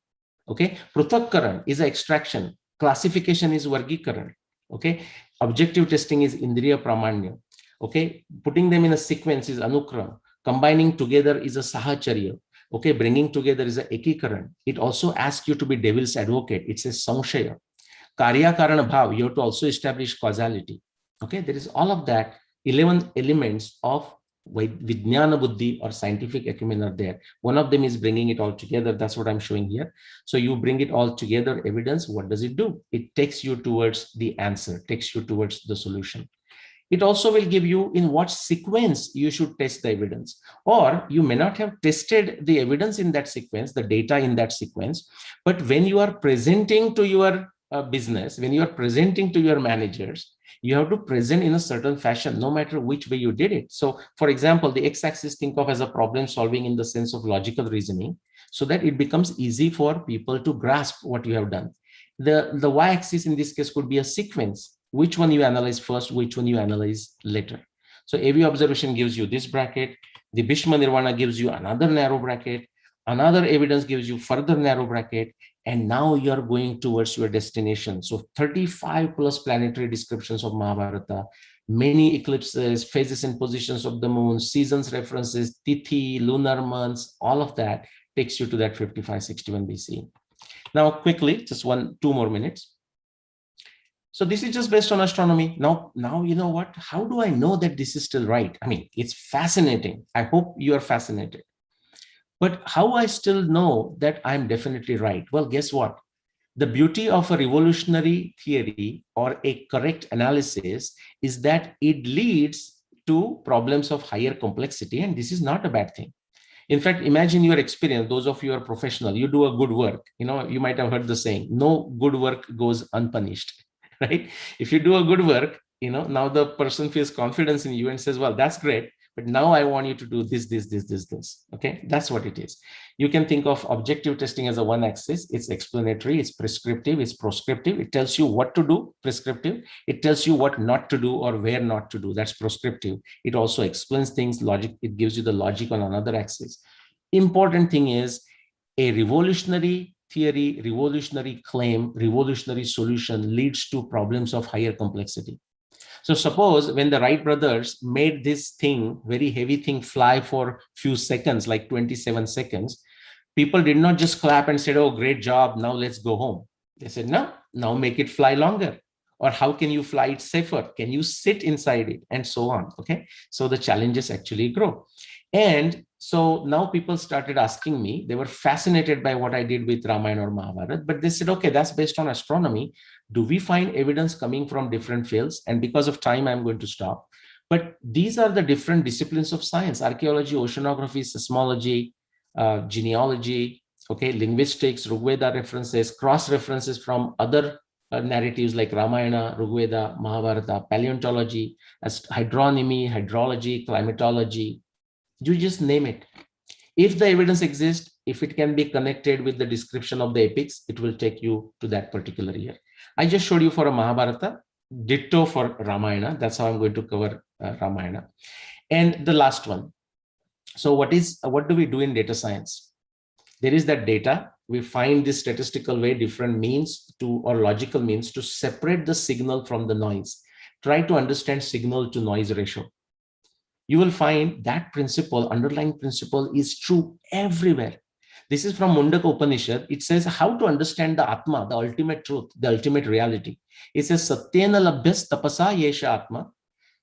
Okay, Pruthakkaran is an extraction, classification is Vargikaran. Okay, objective testing is Indriya Pramanya. Okay, putting them in a sequence is Anukram, combining together is a Sahacharya. Okay, bringing together is a Ekikaran. It also asks you to be devil's advocate. It says Samshaya. Karya Karana Bhav, you have to also establish causality. Okay, there is all of that. 11 elements of Vijnana Buddhi or scientific acumen are there. One of them is bringing it all together. That's what I'm showing here. So you bring it all together, evidence. What does it do? It takes you towards the answer, takes you towards the solution. It also will give you in what sequence you should test the evidence, or you may not have tested the evidence in that sequence, the data in that sequence, but when you are presenting to your business, when you are presenting to your managers, you have to present in a certain fashion, no matter which way you did it. So for example, the x-axis think of as a problem solving in the sense of logical reasoning, so that it becomes easy for people to grasp what you have done. The y-axis in this case could be a sequence. Which one you analyze first, which one you analyze later. So AV observation gives you this bracket, the Bhishma Nirvana gives you another narrow bracket, another evidence gives you further narrow bracket, and now you are going towards your destination. So 35 plus planetary descriptions of Mahabharata, many eclipses, phases and positions of the moon, seasons references, tithi, lunar months, all of that takes you to that 5561 BC. Now quickly, just 2 more minutes. So this is just based on astronomy. Now, you know what? How do I know that this is still right? I mean, it's fascinating. I hope you are fascinated. But how I still know that I'm definitely right? Well, guess what? The beauty of a revolutionary theory or a correct analysis is that it leads to problems of higher complexity, and this is not a bad thing. In fact, imagine your experience, those of you who are professional, you do a good work. You know, you might have heard the saying, no good work goes unpunished. Right? If you do a good work, you know, now the person feels confidence in you and says, well, that's great, but now I want you to do this. Okay, that's what it is. You can think of objective testing as a one axis. It's explanatory, it's prescriptive, it's proscriptive. It tells you what to do, prescriptive. It tells you what not to do or where not to do. That's proscriptive. It also explains things, logic. It gives you the logic on another axis. Important thing is a revolutionary theory, revolutionary claim, revolutionary solution leads to problems of higher complexity. So suppose when the Wright brothers made this thing, very heavy thing, fly for few seconds, like 27 seconds, people did not just clap and said, oh, great job, now let's go home. They said, no, now make it fly longer. Or how can you fly it safer? Can you sit inside it? And so on. Okay. So the challenges actually grow. And so now people started asking me, they were fascinated by what I did with Ramayana or Mahabharata, but they said, okay, that's based on astronomy. Do we find evidence coming from different fields? And because of time, I'm going to stop. But these are the different disciplines of science: archaeology, oceanography, seismology, genealogy, okay, linguistics, Rigveda references, cross references from other narratives like Ramayana, Rigveda, Mahabharata, paleontology, hydronymy, hydrology, climatology. You just name it. If the evidence exists, if it can be connected with the description of the epics, it will take you to that particular year. I just showed you for a Mahabharata, ditto for Ramayana. That's how I'm going to cover Ramayana. And the last one. So what do we do in data science? There is that data. We find this statistical way, different means to, or logical means to separate the signal from the noise. Try to understand signal to noise ratio. You will find that principle, underlying principle, is true everywhere. This is from Mundaka Upanishad. It says how to understand the Atma, the ultimate truth, the ultimate reality. It says, Satyena labhyas tapasa yesha Atma,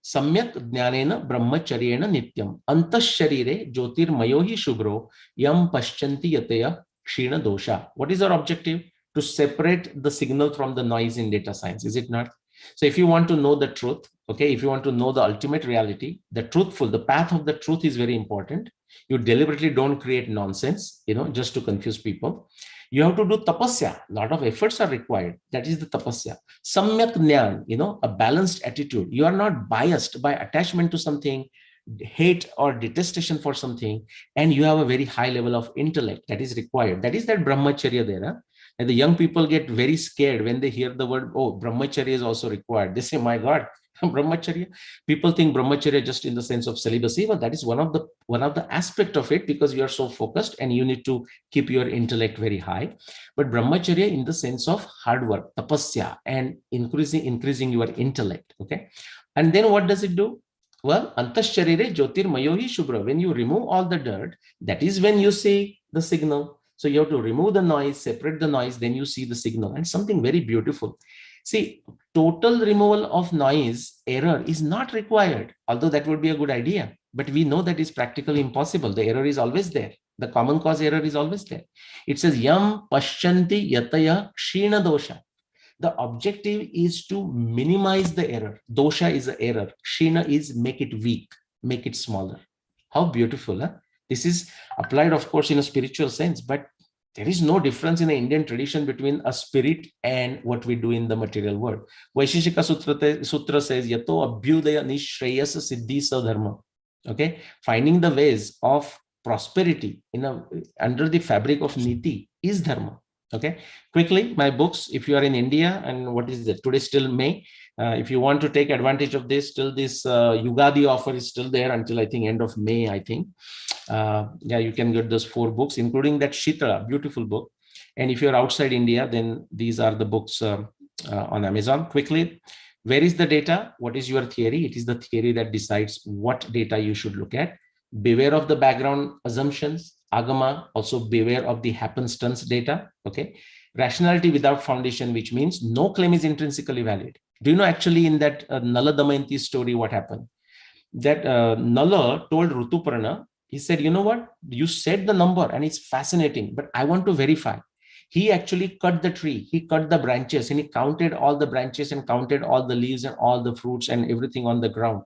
samyak jnanena brahmacharyena nityam, antas sharire jyotirmayo hi shubro, yam paschanti yataya kshina dosha. What is our objective? To separate the signal from the noise in data science, is it not? So if you want to know the truth, Okay, if you want to know the ultimate reality, the path of the truth is very important. You deliberately don't create nonsense, just to confuse people. You have to do tapasya. A lot of efforts are required. That is the tapasya. Samyak jnana, a balanced attitude. You are not biased by attachment to something, hate or detestation for something, and you have a very high level of intellect that is required. That is that brahmacharya there. Huh? And the young people get very scared when they hear the word, oh, brahmacharya is also required. They say, my God, brahmacharya. People think brahmacharya just in the sense of celibacy, but that is one of the aspect of it, because you are so focused and you need to keep your intellect very high. But brahmacharya in the sense of hard work, tapasya, and increasing your intellect. Okay, and then what does it do? Well, antasharire jyotirmayohi shubhra. When you remove all the dirt, that is when you see the signal. So you have to remove the noise, separate the noise, then you see the signal. And something very beautiful. See, total removal of noise, error is not required, although that would be a good idea. But we know that is practically impossible. The error is always there. The common cause error is always there. It says, yam pashyanti yataya kshina dosha. The objective is to minimize the error. Dosha is the error. Kshina is make it weak, make it smaller. How beautiful, huh? This is applied, of course, in a spiritual sense, but there is no difference in the Indian tradition between a spirit and what we do in the material world. Vaisheshika Sutra says, Yato abhyudaya nishreyasa siddhi sadharma. Okay, finding the ways of prosperity under the fabric of niti is dharma. Okay, quickly, my books, if you are in India, and what is it? Today still May. If you want to take advantage of this, still this Yugadi offer is still there until I think end of May, I think. Yeah, you can get those 4 books, including that Shitala, beautiful book. And if you're outside India, then these are the books on Amazon. Quickly, where is the data? What is your theory? It is the theory that decides what data you should look at. Beware of the background assumptions. Agama, also beware of the happenstance data. Okay. Rationality without foundation, which means no claim is intrinsically valid. Do you know actually in that Nala Damayanti story what happened? That Nala told Rutuparna, he said, you know what? You said the number and it's fascinating, but I want to verify. He actually cut the tree, he cut the branches, and he counted all the branches and counted all the leaves and all the fruits and everything on the ground.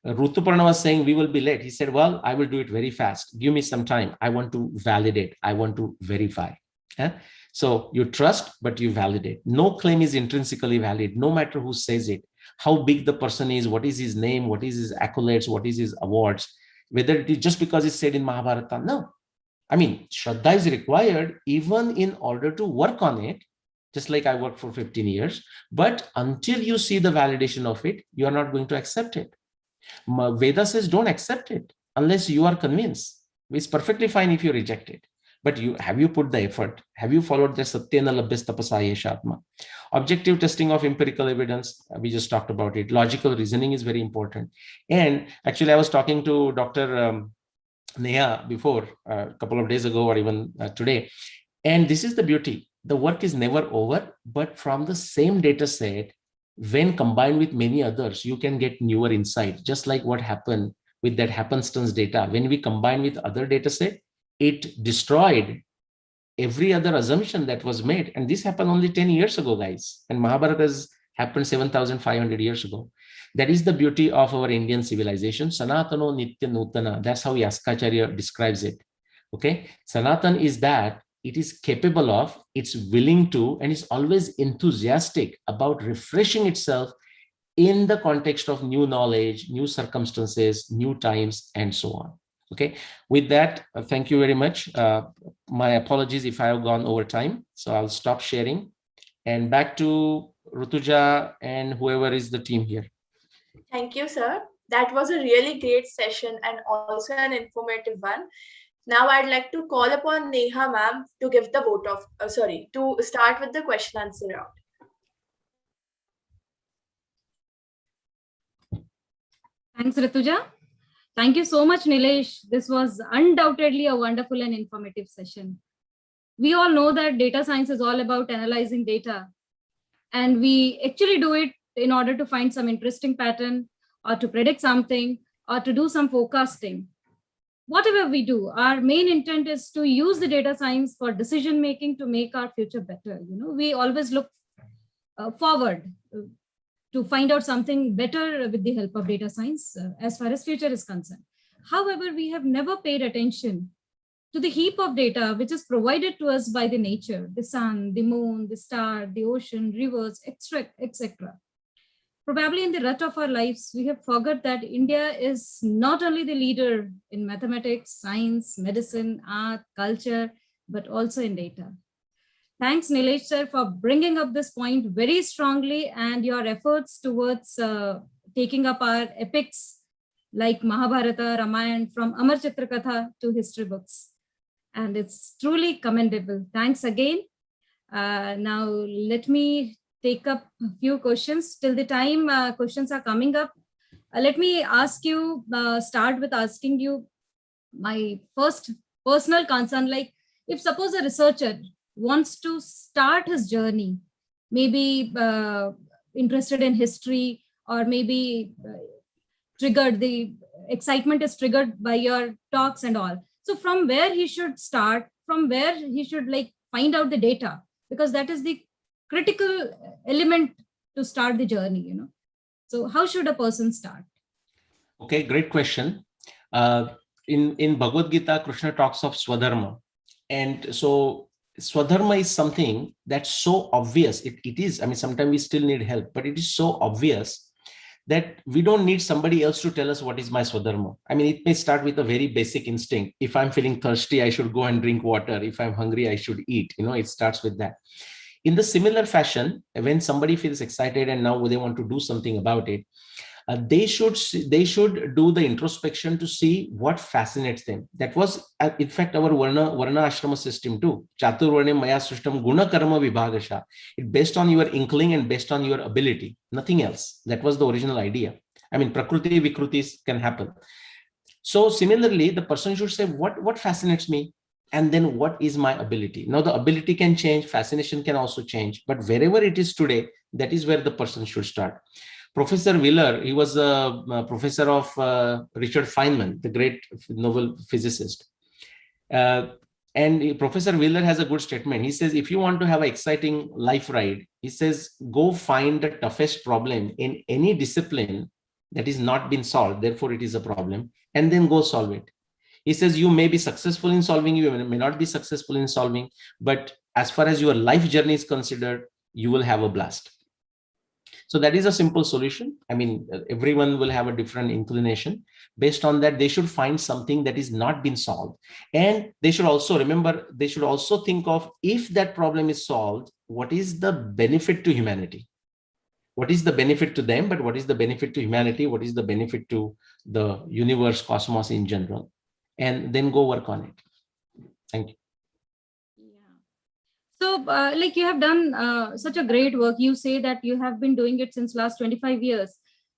Rutuparna was saying, we will be late. He said, well, I will do it very fast. Give me some time. I want to validate. I want to verify. Yeah? So you trust, but you validate. No claim is intrinsically valid, no matter who says it, how big the person is, what is his name, what is his accolades, what is his awards, whether it is just because it's said in Mahabharata. No. I mean, Shraddha is required even in order to work on it, just like I worked for 15 years. But until you see the validation of it, you are not going to accept it. Veda says don't accept it unless you are convinced. It's perfectly fine if you reject it. But have you put the effort? Have you followed the Satyena Labhyas Tapasa Yeshatma? Objective testing of empirical evidence, we just talked about it. Logical reasoning is very important. And actually, I was talking to Dr. Neha before, a couple of days ago, or even today. And this is the beauty. The work is never over, but from the same data set, when combined with many others, you can get newer insight, just like what happened with that happenstance data. When we combine with other data set, it destroyed every other assumption that was made. And this happened only 10 years ago, guys. And Mahabharata has happened 7,500 years ago. That is the beauty of our Indian civilization. Sanatano Nitya Nutana. That's how Yaskacharya describes it. Okay. Sanatan is that it is capable of, it's willing to, and it's always enthusiastic about refreshing itself in the context of new knowledge, new circumstances, new times, and so on. Okay, with that, thank you very much. My apologies if I have gone over time. So I'll stop sharing and back to Rutuja and whoever is the team here. Thank you, sir. That was a really great session and also an informative one. Now I'd like to call upon Neha ma'am to give the vote of, to start with the question answer round. Thanks, Rituja. Thank you so much, Nilesh. This was undoubtedly a wonderful and informative session. We all know that data science is all about analyzing data. And we actually do it in order to find some interesting pattern or to predict something or to do some forecasting. Whatever we do, our main intent is to use the data science for decision making to make our future better. We always look forward. to find out something better with the help of data science as far as future is concerned. However, we have never paid attention to the heap of data which is provided to us by the nature, the sun, the moon, the star, the ocean, rivers, etc. Probably in the rut of our lives, we have forgot that India is not only the leader in mathematics, science, medicine, art, culture, but also in data. Thanks, Nilesh sir, for bringing up this point very strongly, and your efforts towards taking up our epics like Mahabharata, Ramayana, from Amar Chitrakatha to history books. And it's truly commendable. Thanks again. Now, let me take up a few questions. Till the time questions are coming up, let me ask you, start with asking you my first personal concern. Like, if suppose a researcher wants to start his journey, maybe interested in history, or maybe triggered, the excitement is triggered by your talks and all. So from where he should start, from where he should like find out the data, because that is the critical element to start the journey, you know. So how should a person start? Okay, great question. In Bhagavad Gita, Krishna talks of Swadharma. And so Swadharma is something that's so obvious. It is, I mean, sometimes we still need help, but it is so obvious that we don't need somebody else to tell us what is my Swadharma. I mean, it may start with a very basic instinct. If I'm feeling thirsty, I should go and drink water. If I'm hungry, I should eat. You know, it starts with that. In the similar fashion, when somebody feels excited and now they want to do something about it, they should do the introspection to see what fascinates them. That was, in fact, our Varna Ashrama system too. Chaturvarne Maya Srishtam Guna Karma Vibhagasha. It based on your inkling and based on your ability, nothing else. That was the original idea. I mean, Prakriti Vikrutis can happen. So similarly, the person should say, what fascinates me? And then what is my ability? Now, the ability can change, fascination can also change, but wherever it is today, that is where the person should start. Professor Wheeler, he was a professor of Richard Feynman, the great Nobel physicist. And Professor Wheeler has a good statement. He says, if you want to have an exciting life ride, he says, go find the toughest problem in any discipline that is not been solved. Therefore, it is a problem, and then go solve it. He says, you may be successful in solving, you may not be successful in solving, but as far as your life journey is considered, you will have a blast. So that is a simple solution. I mean, everyone will have a different inclination. Based on that, they should find something that is not been solved. And they should also remember, they should also think of, if that problem is solved, what is the benefit to humanity? What is the benefit to them, but what is the benefit to humanity? What is the benefit to the universe, cosmos in general? And then go work on it. Thank you. So like you have done such a great work. You say that you have been doing it since last 25 years.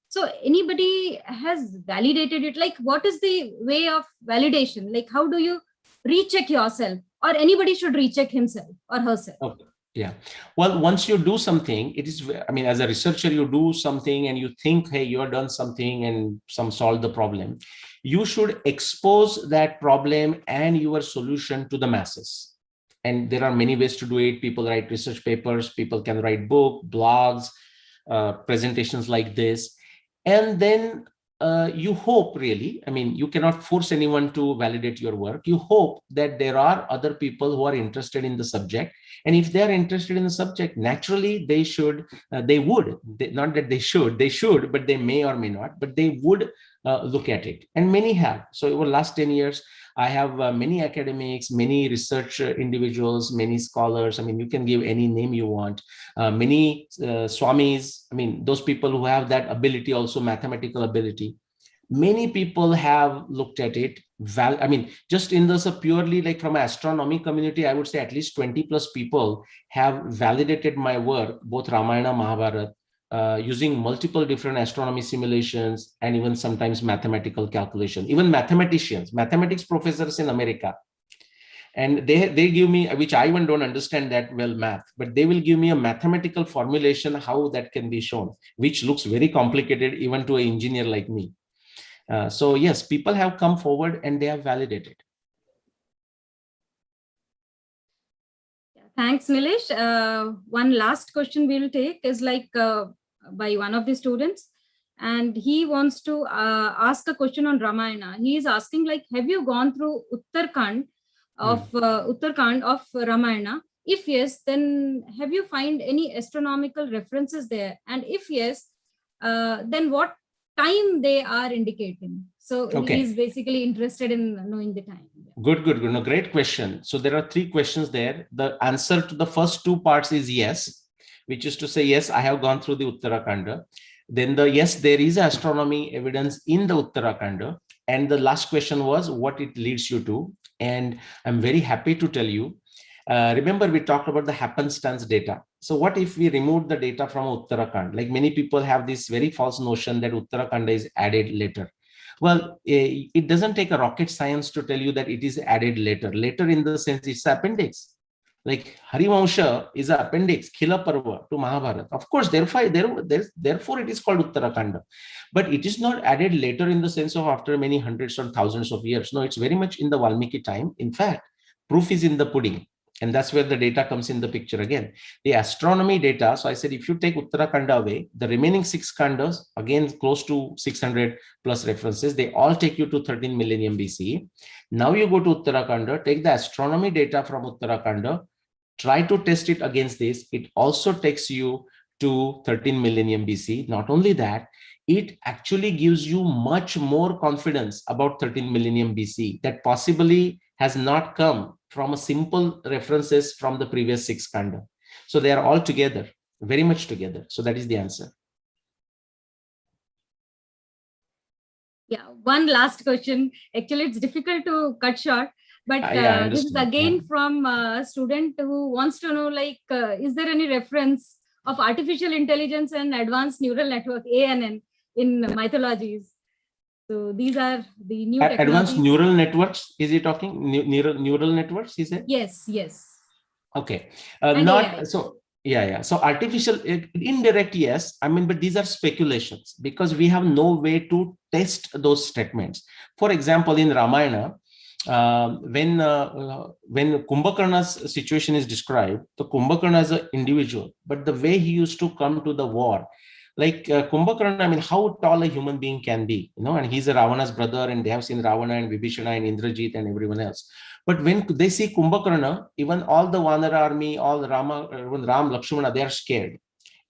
So anybody has validated it? Like, what is the way of validation? Like, how do you recheck yourself, or anybody should recheck himself or herself? Okay. Yeah. Well, once you do something, it is, I mean, as a researcher, you do something and you think, hey, you have done something and solve the problem. You should expose that problem and your solution to the masses. And there are many ways to do it. People write research papers, people can write books, blogs, presentations like this. And then you hope, really, I mean, you cannot force anyone to validate your work. You hope that there are other people who are interested in the subject. And if they are interested in the subject, naturally, they should, not that they should, but they may or may not, but they would look at it. And many have. So over the last 10 years, I have many academics, many research individuals, many scholars. I mean, you can give any name you want. Many swamis, I mean, those people who have that ability, also mathematical ability. Many people have looked at it. I mean, just in this purely like from an astronomy community, I would say at least 20 plus people have validated my work, both Ramayana, Mahabharata, using multiple different astronomy simulations and even sometimes mathematical calculation. Even mathematics professors in America, and they give me, which I even don't understand that well, math, but they will give me a mathematical formulation how that can be shown, which looks very complicated even to an engineer like me. So yes, people have come forward and they have validated. Thanks, Nilesh. One last question we'll take is like, by one of the students, and he wants to ask a question on Ramayana. He is asking, like, have you gone through Uttarakhand of Ramayana? If yes, then have you find any astronomical references there? And if yes, then what time they are indicating? So he's basically interested in knowing the time. Good. No, great question. So there are 3 questions there. The answer to the first 2 parts is yes, which is to say, yes, I have gone through the Uttarakhand. Then yes, there is astronomy evidence in the Uttarakhand. And the last question was what it leads you to. And I'm very happy to tell you, remember we talked about the happenstance data. So what if we remove the data from Uttarakhand? Like many people have this very false notion that Uttarakhand is added later. Well, it doesn't take a rocket science to tell you that it is added later. Later in the sense it's appendix. Like Harivamsha is an appendix, Khila Parva to Mahabharata. Of course, therefore it is called Uttarakhand. But it is not added later in the sense of after many hundreds or thousands of years. No, it's very much in the Valmiki time. In fact, proof is in the pudding. And that's where the data comes in the picture again. The astronomy data, so I said, if you take Uttarakhand away, the remaining 6 khandas, again, close to 600 plus references, they all take you to 13 millennium BCE. Now you go to Uttarakhand, take the astronomy data from Uttarakhand, try to test it against this. It also takes you to 13 millennium BC. Not only that, it actually gives you much more confidence about 13 millennium BC that possibly has not come from a simple references from the previous 6 kanda. So they are all together, very much together. So that is the answer. Yeah, one last question. Actually, it's difficult to cut short, but this is again from a student who wants to know, like, is there any reference of artificial intelligence and advanced neural network, ANN, in mythologies? So these are the new advanced neural networks. Is he talking neural networks? He said yes. Okay, not AI. So yeah. So artificial indirect, yes. I mean, but these are speculations because we have no way to test those statements. For example, in Ramayana, when Kumbhakarna's situation is described, the Kumbhakarna is an individual, but the way he used to come to the war. Like Kumbhakarna, I mean, how tall a human being can be, you know, and he's a Ravana's brother, and they have seen Ravana and Vibhishana and Indrajit and everyone else. But when they see Kumbhakarna, even all the Vanara army, all Rama, even Ram, Lakshmana, they are scared.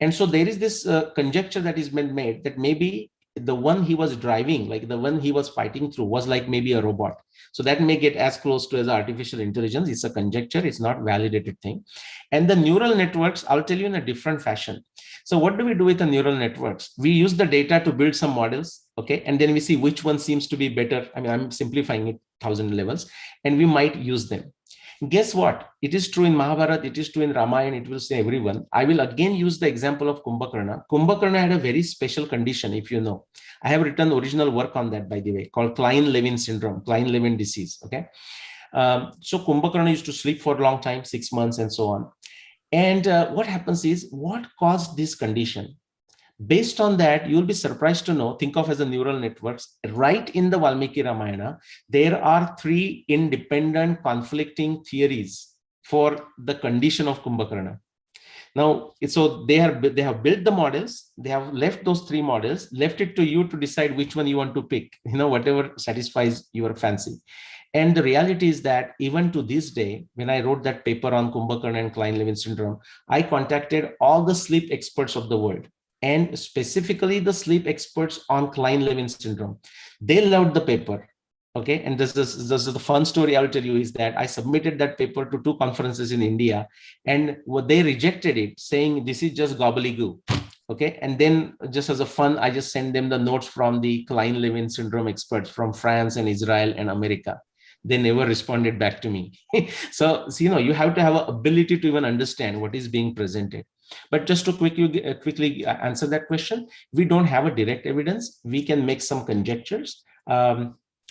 And so there is this conjecture that is been made that maybe the one he was driving, like the one he was fighting through, was like maybe a robot. So that may get as close to as artificial intelligence. It's a conjecture. It's not validated thing. And the neural networks, I'll tell you in a different fashion. So what do we do with the neural networks? We use the data to build some models, okay? And then we see which one seems to be better. I mean, I'm simplifying it 1,000 levels, and we might use them. Guess what? It is true in Mahabharata, it is true in Ramayana, it will say everyone. I will again use the example of Kumbhakarna. Kumbhakarna had a very special condition, if you know. I have written original work on that, by the way, called Klein-Levin syndrome, Klein-Levin disease, okay? So Kumbhakarna used to sleep for a long time, 6 months and so on. And what happens is, what caused this condition? Based on that, you'll be surprised to know, think of as a neural networks, right in the Valmiki Ramayana, there are 3 independent conflicting theories for the condition of Kumbhakarna. Now, so they have built the models, they have left those 3 models, left it to you to decide which one you want to pick, you know, whatever satisfies your fancy. And the reality is that even to this day, when I wrote that paper on Kumbhakarna and Klein-Levin syndrome, I contacted all the sleep experts of the world, and specifically the sleep experts on Klein-Levin syndrome. They loved the paper. Okay, and this is the fun story I'll tell you is that I submitted that paper to 2 conferences in India, and they rejected it, saying this is just gobbledygook. Okay, and then just as a fun, I just sent them the notes from the Klein-Levin syndrome experts from France and Israel and America. They never responded back to me. So you know, you have to have an ability to even understand what is being presented. But just to quickly answer that question, we don't have a direct evidence. We can make some conjectures.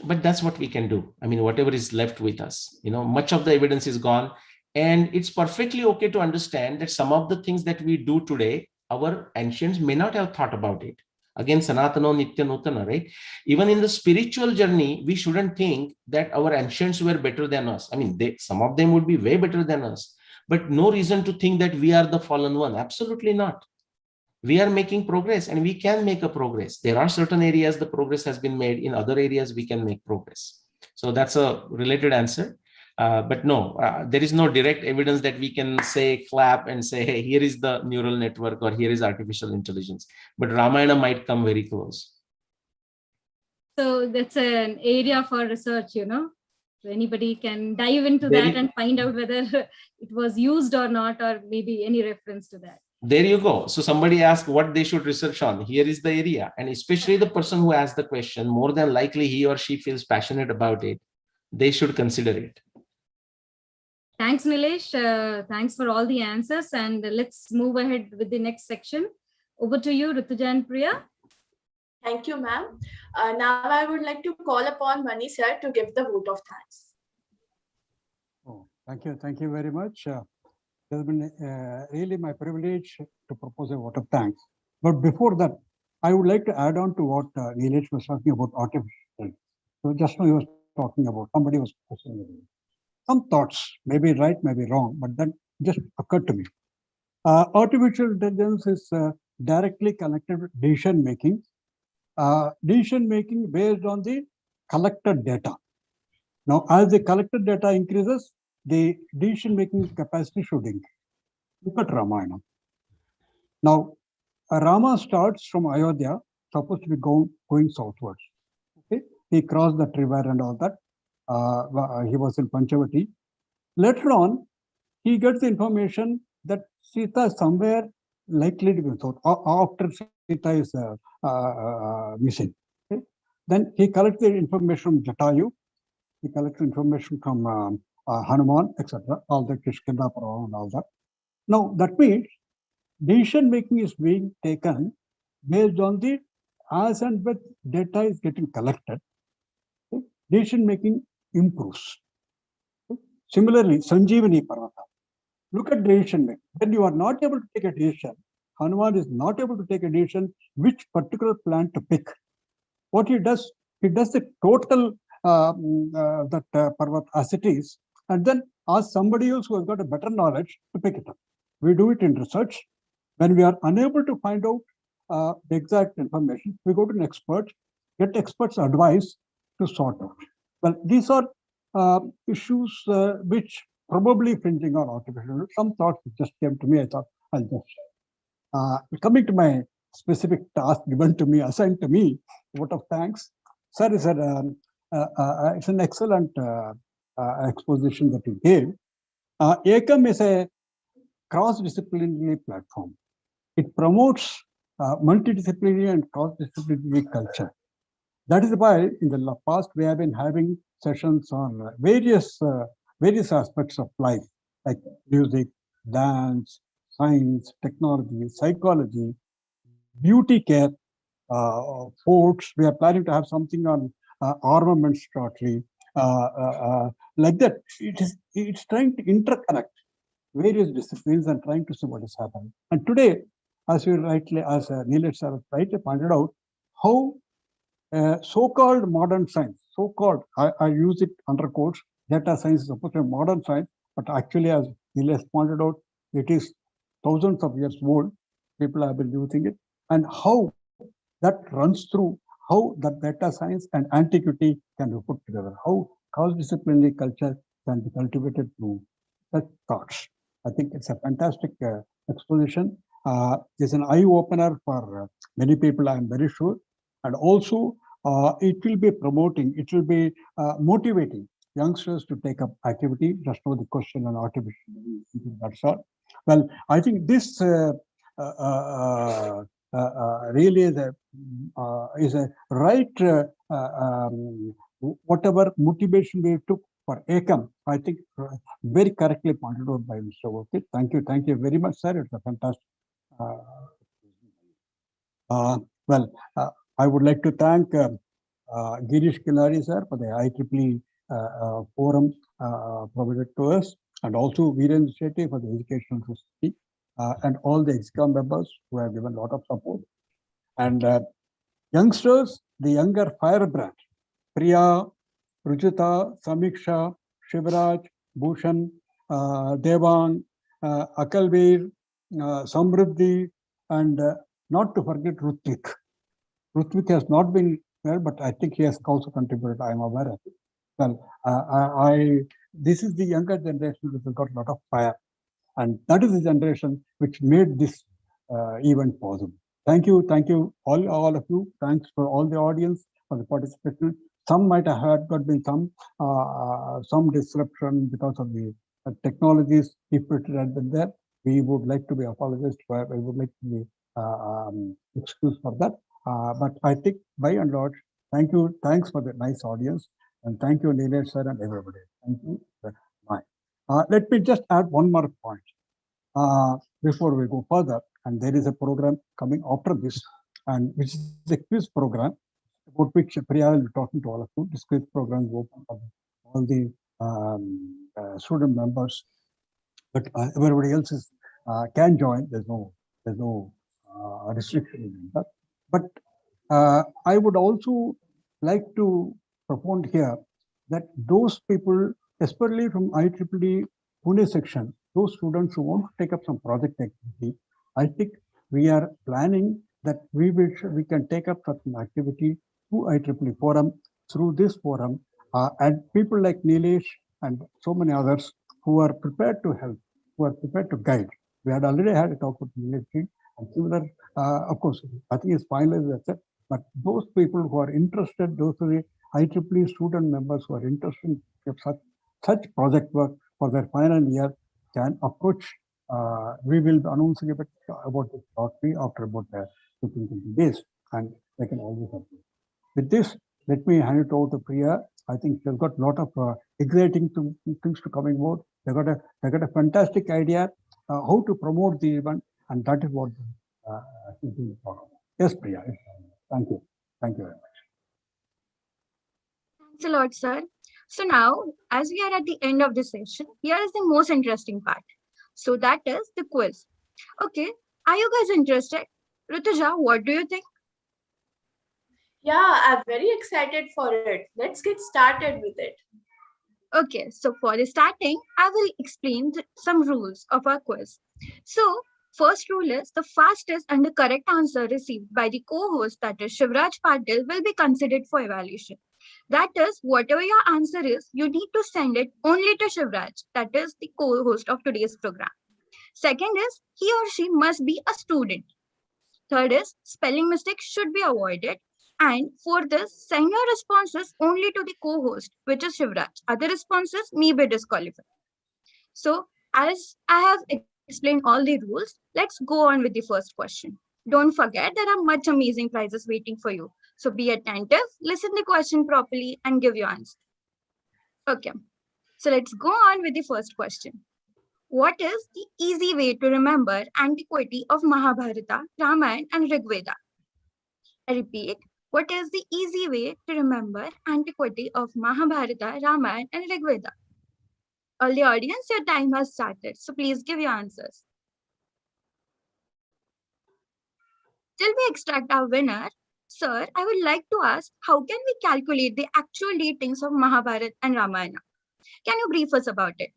But that's what we can do. I mean, whatever is left with us, you know, much of the evidence is gone, and it's perfectly okay to understand that some of the things that we do today, our ancients may not have thought about it. Again, Sanatano Nitya Nutana, right? Even in the spiritual journey, we shouldn't think that our ancients were better than us. I mean, some of them would be way better than us, but no reason to think that we are the fallen one. Absolutely not. we are making progress, and we can make a progress. There are certain areas the progress has been made. In other areas, we can make progress. So that's a related answer. But no, there is no direct evidence that we can say, clap and say, hey, here is the neural network or here is artificial intelligence. But Ramayana might come very close. So that's an area for research, you know. So anybody can dive into that and find out whether it was used or not, or maybe any reference to that. There you go. So somebody asked what they should research on. Here is the area. And especially the person who asked the question, more than likely he or she feels passionate about it. They should consider it. Thanks, Nilesh. Thanks for all the answers. And let's move ahead with the next section. Over to you, Rituja and Priya. Thank you, ma'am. Now I would like to call upon Mani sir to give the vote of thanks. Oh, thank you. Thank you very much. It has been really my privilege to propose a vote of thanks. But before that, I would like to add on to what Nilesh was talking about artificial. So just now he was talking about, somebody was questioning some thoughts, maybe right, maybe wrong, but that just occurred to me. Artificial intelligence is directly connected with decision making based on the collected data. Now, as the collected data increases, the decision-making capacity should increase. Look at Ramayana. Now, Rama starts from Ayodhya, supposed to be going southwards. Okay, he crossed the river and all that. He was in Panchavati. Later on, he gets the information that Sita is somewhere likely to be south after Sita is missing. Okay? Then he collects the information from Jatayu. He collects information from Hanuman, etc. All the Kishkinda Purana and all that. Now that means decision making is being taken based on the as and when data is getting collected. Okay? Decision making improves. Okay? Similarly, Sanjeevani Parvata. Look at decision making. When you are not able to take a decision, Hanuman is not able to take a decision which particular plant to pick. What he does the total Parvat as it is, and then ask somebody else who has got a better knowledge to pick it up. We do it in research. When we are unable to find out the exact information, we go to an expert, get experts' advice to sort out. Well, these are issues which probably fringing on artificial. Some thoughts just came to me. I thought I'll just coming to my specific task given to me, assigned to me. Vote of thanks, sir. Is it's an excellent exposition that you gave. Ekam is a cross-disciplinary platform. It promotes multidisciplinary and cross-disciplinary culture. That is why in the past we have been having sessions on various aspects of life, like music, dance, science, technology, psychology, beauty care, forts. We are planning to have something on armaments shortly. Like that, it's trying to interconnect various disciplines and trying to see what is happening. And today, as you rightly, as Nilesh sir rightly pointed out, how so-called modern science, so-called, I use it under quotes, data science is supposed to be modern science, but actually, as Nilesh pointed out, it is thousands of years old. People have been using it, and how that runs through, how the data science and antiquity can be put together, how cross-disciplinary culture can be cultivated through such thoughts. I think it's a fantastic exposition. It's an eye-opener for many people, I'm very sure. And also, it will be promoting, it will be motivating youngsters to take up activity. Just know the question on artificial intelligence, that's all. Well, I think this really is a right, whatever motivation we took for Ekam, I think very correctly pointed out by Mr. Oak. Thank you very much, sir. It's a fantastic. Well, I would like to thank Girish Kilari, sir, for the IEEE forum provided to us, and also Viren Shetty for the Educational Society, and all the EXCOM members who have given a lot of support. And youngsters, the younger firebrand, Priya, Ruchita, Samiksha, Shivraj, Bhushan, Devang, Akalveer, Samruddhi, and not to forget Rutvik. Rutvik has not been there, but I think he has also contributed. I am aware of it. Well, this is the younger generation which has got a lot of fire, and that is the generation which made this event possible. Thank you, all of you. Thanks for all the audience for the participation. Some might have had got been some disruption because of the technologies. If it had been there, we would like to be apologized for. We would like to be excused for that. But I think by and large, thanks for the nice audience, and thank you, Nilesh sir, and everybody. Thank you. Bye. Let me just add one more point before we go further. And there is a program coming after this, and which is a quiz program about which Priya will be talking to all of you. This quiz program is open for all the student members, but everybody else can join. There's no restriction in that. But I would also like to propose here that those people, especially from IEEE Pune section, those students who want to take up some project activity, I think we are planning that we can take up certain activity through IEEE forum, through this forum, and people like Nilesh and so many others who are prepared to help, who are prepared to guide. We had already had a talk with Nilesh, and similar, of course, I think it's finalized, that's it. But those people who are interested, those are the IEEE student members who are interested in such project work for their final year can approach. We will be announcing a bit about this shortly after about 15 days, and they can always approach. With this, let me hand it over to Priya. I think she's got a lot of exciting things to coming about. They got a fantastic idea how to promote the event, and that is what she's doing. Yes, Priya. Thank you. Thank you very much. Thanks a lot, sir. So now, as we are at the end of the session, here is the most interesting part. So that is the quiz. Okay, are you guys interested? Rituja, what do you think? Yeah, I'm very excited for it. Let's get started with it. Okay, so for the starting, I will explain some rules of our quiz. So, first rule is the fastest and the correct answer received by the co-host, that is Shivraj Patil, will be considered for evaluation. That is, whatever your answer is, you need to send it only to Shivraj, that is the co-host of today's program. Second is, he or she must be a student. Third is, spelling mistakes should be avoided. And fourth is, send your responses only to the co-host, which is Shivraj. Other responses may be disqualified. So, as I have explained all the rules, let's go on with the first question. Don't forget, there are much amazing prizes waiting for you. So be attentive, listen the question properly, and give your answer. Okay, so let's go on with the first question. What is the easy way to remember antiquity of Mahabharata, Ramayana, and Rigveda? I repeat, what is the easy way to remember antiquity of Mahabharata, Ramayana, and Rigveda? All the audience, your time has started, so please give your answers. Till we extract our winner, sir, I would like to ask, how can we calculate the actual datings of Mahabharata and Ramayana? Can you brief us about it?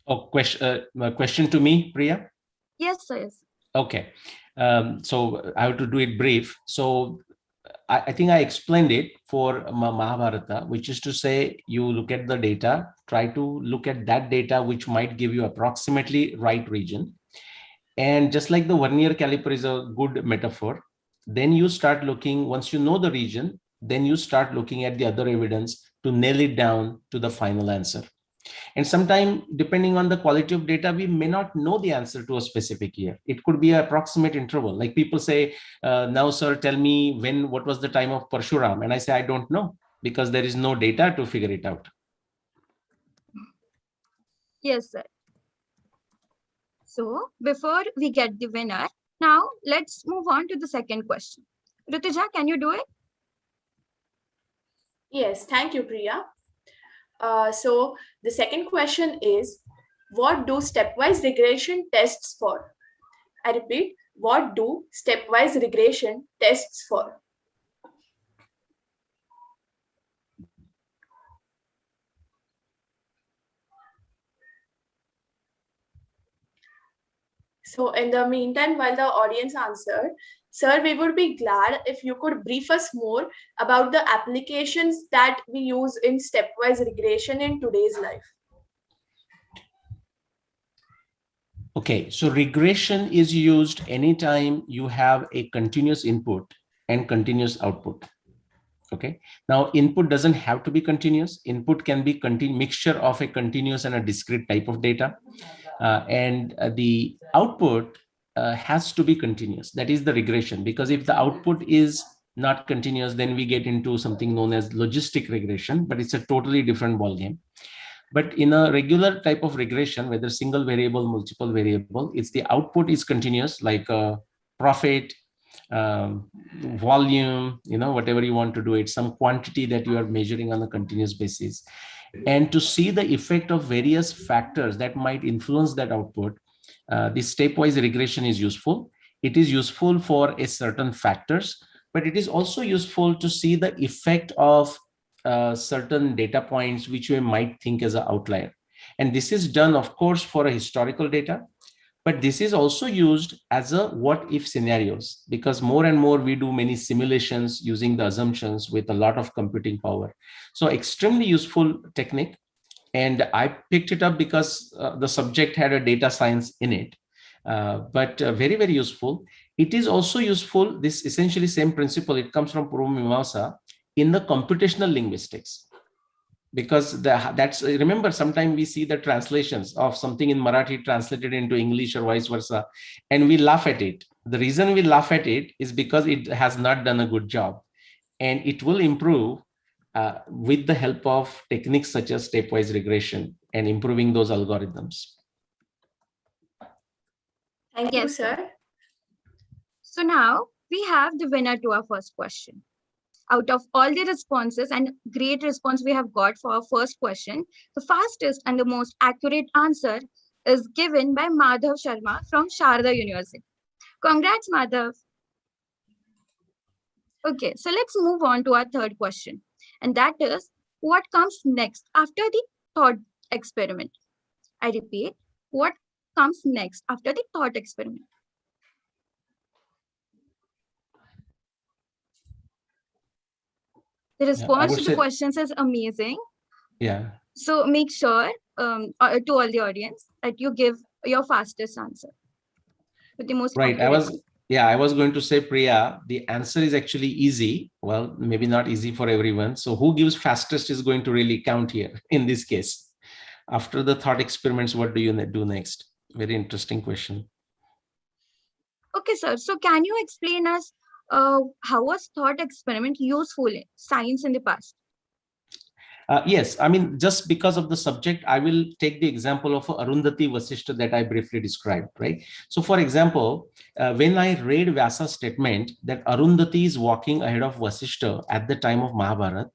Oh, question to me, Priya? Yes, sir. Yes. Okay. So I have to do it brief. So I think I explained it for Mahabharata, which is to say you look at the data, try to look at that data which might give you approximately right region. And just like the vernier caliper is a good metaphor, then you start looking, once you know the region, then you start looking at the other evidence to nail it down to the final answer. And sometimes, depending on the quality of data, we may not know the answer to a specific year. It could be an approximate interval. Like people say, now, sir, tell me what was the time of Parshuram? And I say, I don't know, because there is no data to figure it out. Yes, sir. So before we get the winner, now let's move on to the second question. Rituja, can you do it? Yes, thank you, Priya. So the second question is, what do stepwise regression tests for? I repeat, what do stepwise regression tests for? So in the meantime, while the audience answered, sir, we would be glad if you could brief us more about the applications that we use in stepwise regression in today's life. Okay, so regression is used anytime you have a continuous input and continuous output. Okay, now input doesn't have to be continuous. Input can be mixture of a continuous and a discrete type of data. And the output has to be continuous. That is the regression, because if the output is not continuous, then we get into something known as logistic regression, but it's a totally different ballgame. But in a regular type of regression, whether single variable, multiple variable, it's the output is continuous, like profit, volume, whatever you want to do, it's some quantity that you are measuring on a continuous basis. And to see the effect of various factors that might influence that output, this stepwise regression is useful. It is useful for a certain factors, but it is also useful to see the effect of certain data points which we might think as an outlier. And this is done, of course, for a historical data, but this is also used as a what if scenarios, because more and more we do many simulations using the assumptions with a lot of computing power. So extremely useful technique. And I picked it up because the subject had a data science in it, but very, very useful. It is also useful, this essentially same principle, it comes from Purva Mimamsa in the computational linguistics. Because that's, remember, sometimes we see the translations of something in Marathi translated into English or vice versa, and we laugh at it. The reason we laugh at it is because it has not done a good job, and it will improve with the help of techniques such as stepwise regression and improving those algorithms. Thank you, sir. So now we have the winner to our first question. Out of all the responses and great response we have got for our first question, the fastest and the most accurate answer is given by Madhav Sharma from Sharda University. Congrats, Madhav. Okay, so let's move on to our third question. And that is, what comes next after the thought experiment? I repeat, what comes next after the thought experiment? The response to the questions is amazing. Yeah. So make sure to all the audience that you give your fastest answer with the most right. accurate. I was going to say, Priya, the answer is actually easy. Well, maybe not easy for everyone. So who gives fastest is going to really count here in this case. After the thought experiments, what do you do next? Very interesting question. Okay, sir. So can you explain us how was thought experiment useful in science in the past? Yes, I mean, just because of the subject, I will take the example of Arundhati Vasishtha that I briefly described, right? So for example, when I read Vyasa's statement that Arundhati is walking ahead of Vasishtha at the time of Mahabharata,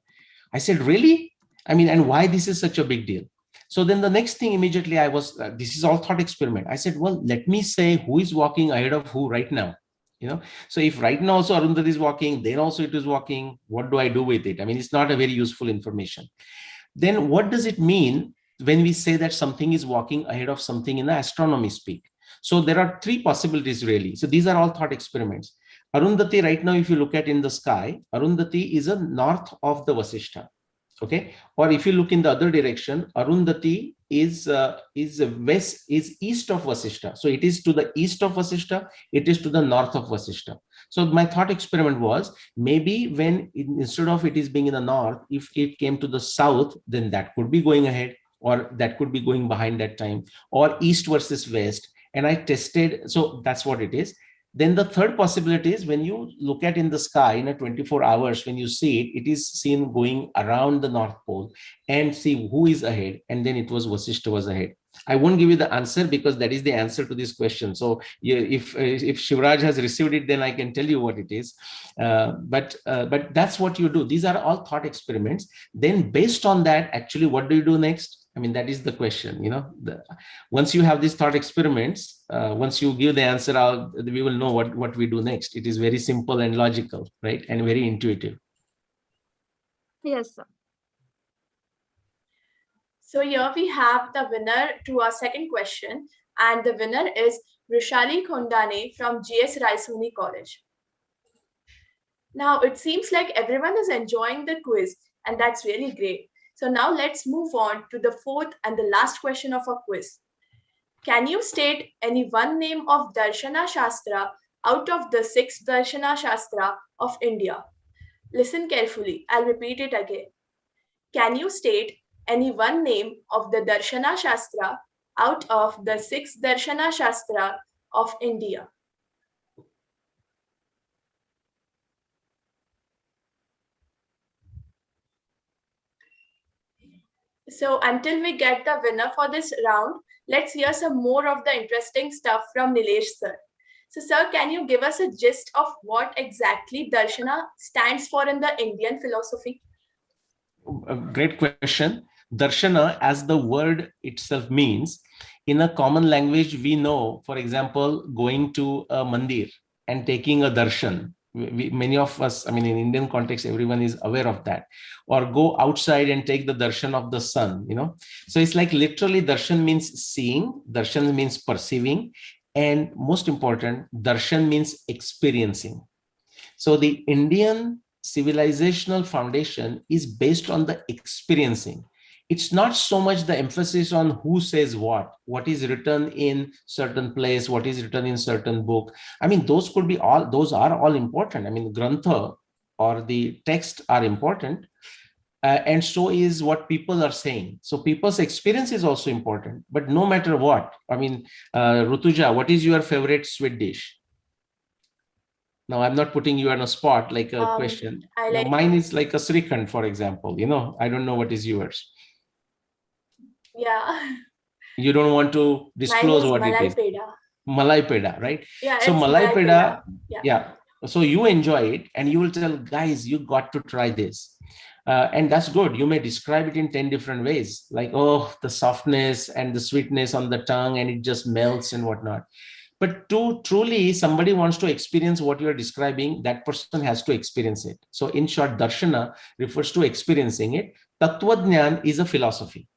I said, really? I mean, and why this is such a big deal? So then the next thing immediately I was, this is all thought experiment. I said, well, let me say who is walking ahead of who right now. So if right now also Arundhati is walking, then also it is walking, what do I do with it? I mean, it's not a very useful information. Then what does it mean when we say that something is walking ahead of something in the astronomy speak? So there are three possibilities really. So these are all thought experiments. Arundhati right now, if you look at in the sky, Arundhati is a north of the Vasishtha. Okay, or if you look in the other direction, Arundhati is west, is east of Vasishtha. So it is to the east of Vasishtha, it is to the north of Vasishtha. So my thought experiment was, maybe when instead of it is being in the north, if it came to the south, then that could be going ahead, or that could be going behind that time, or east versus west. And I tested, so that's what it is. Then the third possibility is when you look at in the sky in a 24 hours, when you see it, it is seen going around the North Pole and see who is ahead. And then it was Vasishtha was ahead. I won't give you the answer because that is the answer to this question. So if Shivraj has received it, then I can tell you what it is. But that's what you do. These are all thought experiments. Then based on that, actually, what do you do next? I mean, that is the question, once you have these thought experiments, once you give the answer out, we will know what we do next. It is very simple and logical, right? And very intuitive. Yes, sir. So here we have the winner to our second question, and the winner is Vrushali Khondane from GS Raisoni College. Now, it seems like everyone is enjoying the quiz, and that's really great. So now let's move on to the fourth and the last question of our quiz. Can you state any one name of Darshana Shastra out of the 6 Darshana Shastra of India? Listen carefully, I'll repeat it again. Can you state any one name of the Darshana Shastra out of the 6 Darshana Shastra of India? So until we get the winner for this round, let's hear some more of the interesting stuff from Nilesh sir. So sir, can you give us a gist of what exactly Darshana stands for in the Indian philosophy? A great question. Darshana, as the word itself means, in a common language, we know, for example, going to a mandir and taking a darshan. Many of us, I mean, in Indian context, everyone is aware of that. Or go outside and take the darshan of the sun, you know. So it's like literally darshan means seeing, darshan means perceiving, and most important, darshan means experiencing. So the Indian civilizational foundation is based on the experiencing. It's not so much the emphasis on who says what is written in certain place, what is written in certain book. I mean, those could be all, those are all important. I mean, grantha or the text are important. And so is what people are saying. So people's experience is also important, but no matter what, I mean, Rutuja, what is your favorite sweet dish? Now, I'm not putting you on a spot like a question. Mine is like a srikhand, for example. You know, I don't know what is yours. Yeah. You don't want to disclose what it is. Malai peda, right? Yeah. So malai peda, yeah. So you enjoy it and you will tell guys, you got to try this. And that's good. You may describe it in 10 different ways, like, oh, the softness and the sweetness on the tongue and it just melts and whatnot. But to truly somebody wants to experience what you're describing, that person has to experience it. So in short, darshana refers to experiencing it. Tattvajnan is a philosophy.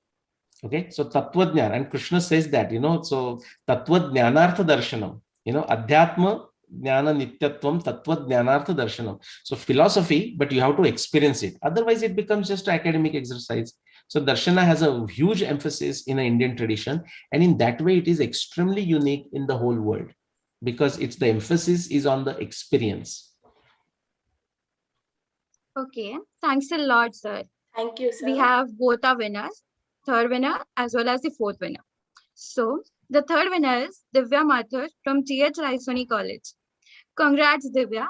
Okay, so Tattvajnana, and Krishna says that, you know, so Tattvajnanartha darshanam, you know, Adhyatma Jnana Nityatvam Tattvajnanartha darshanam. So philosophy, but you have to experience it. Otherwise, it becomes just an academic exercise. So darshana has a huge emphasis in the Indian tradition, and in that way, it is extremely unique in the whole world because it's the emphasis is on the experience. Okay, thanks a lot, sir. Thank you, sir. We have both our winners, third winner as well as the fourth winner. So the third winner is Divya Mathur from GH Raisoni College. Congrats, Divya.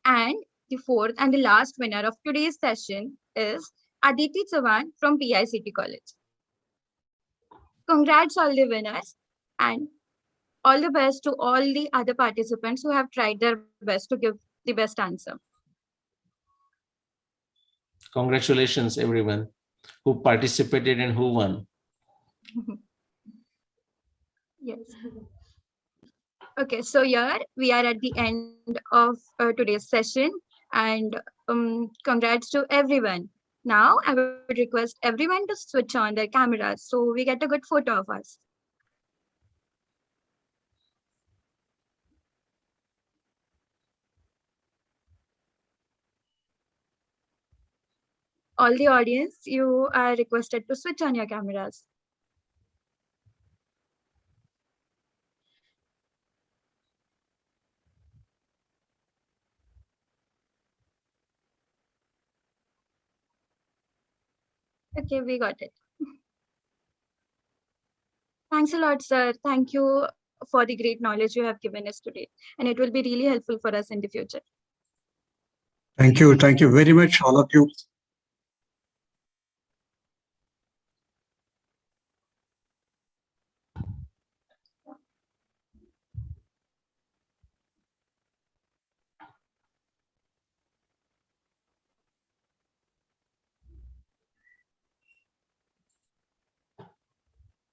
And the fourth and the last winner of today's session is Aditi Chavan from PICT College. Congrats all the winners and all the best to all the other participants who have tried their best to give the best answer. Congratulations, everyone who participated and who won. Yes. Okay, so here we are at the end of today's session, and congrats to everyone. Now I would request everyone to switch on their cameras so we get a good photo of us. All the audience, you are requested to switch on your cameras. Okay, we got it. Thanks a lot, sir. Thank you for the great knowledge you have given us today. And it will be really helpful for us in the future. Thank you. Thank you very much, all of you.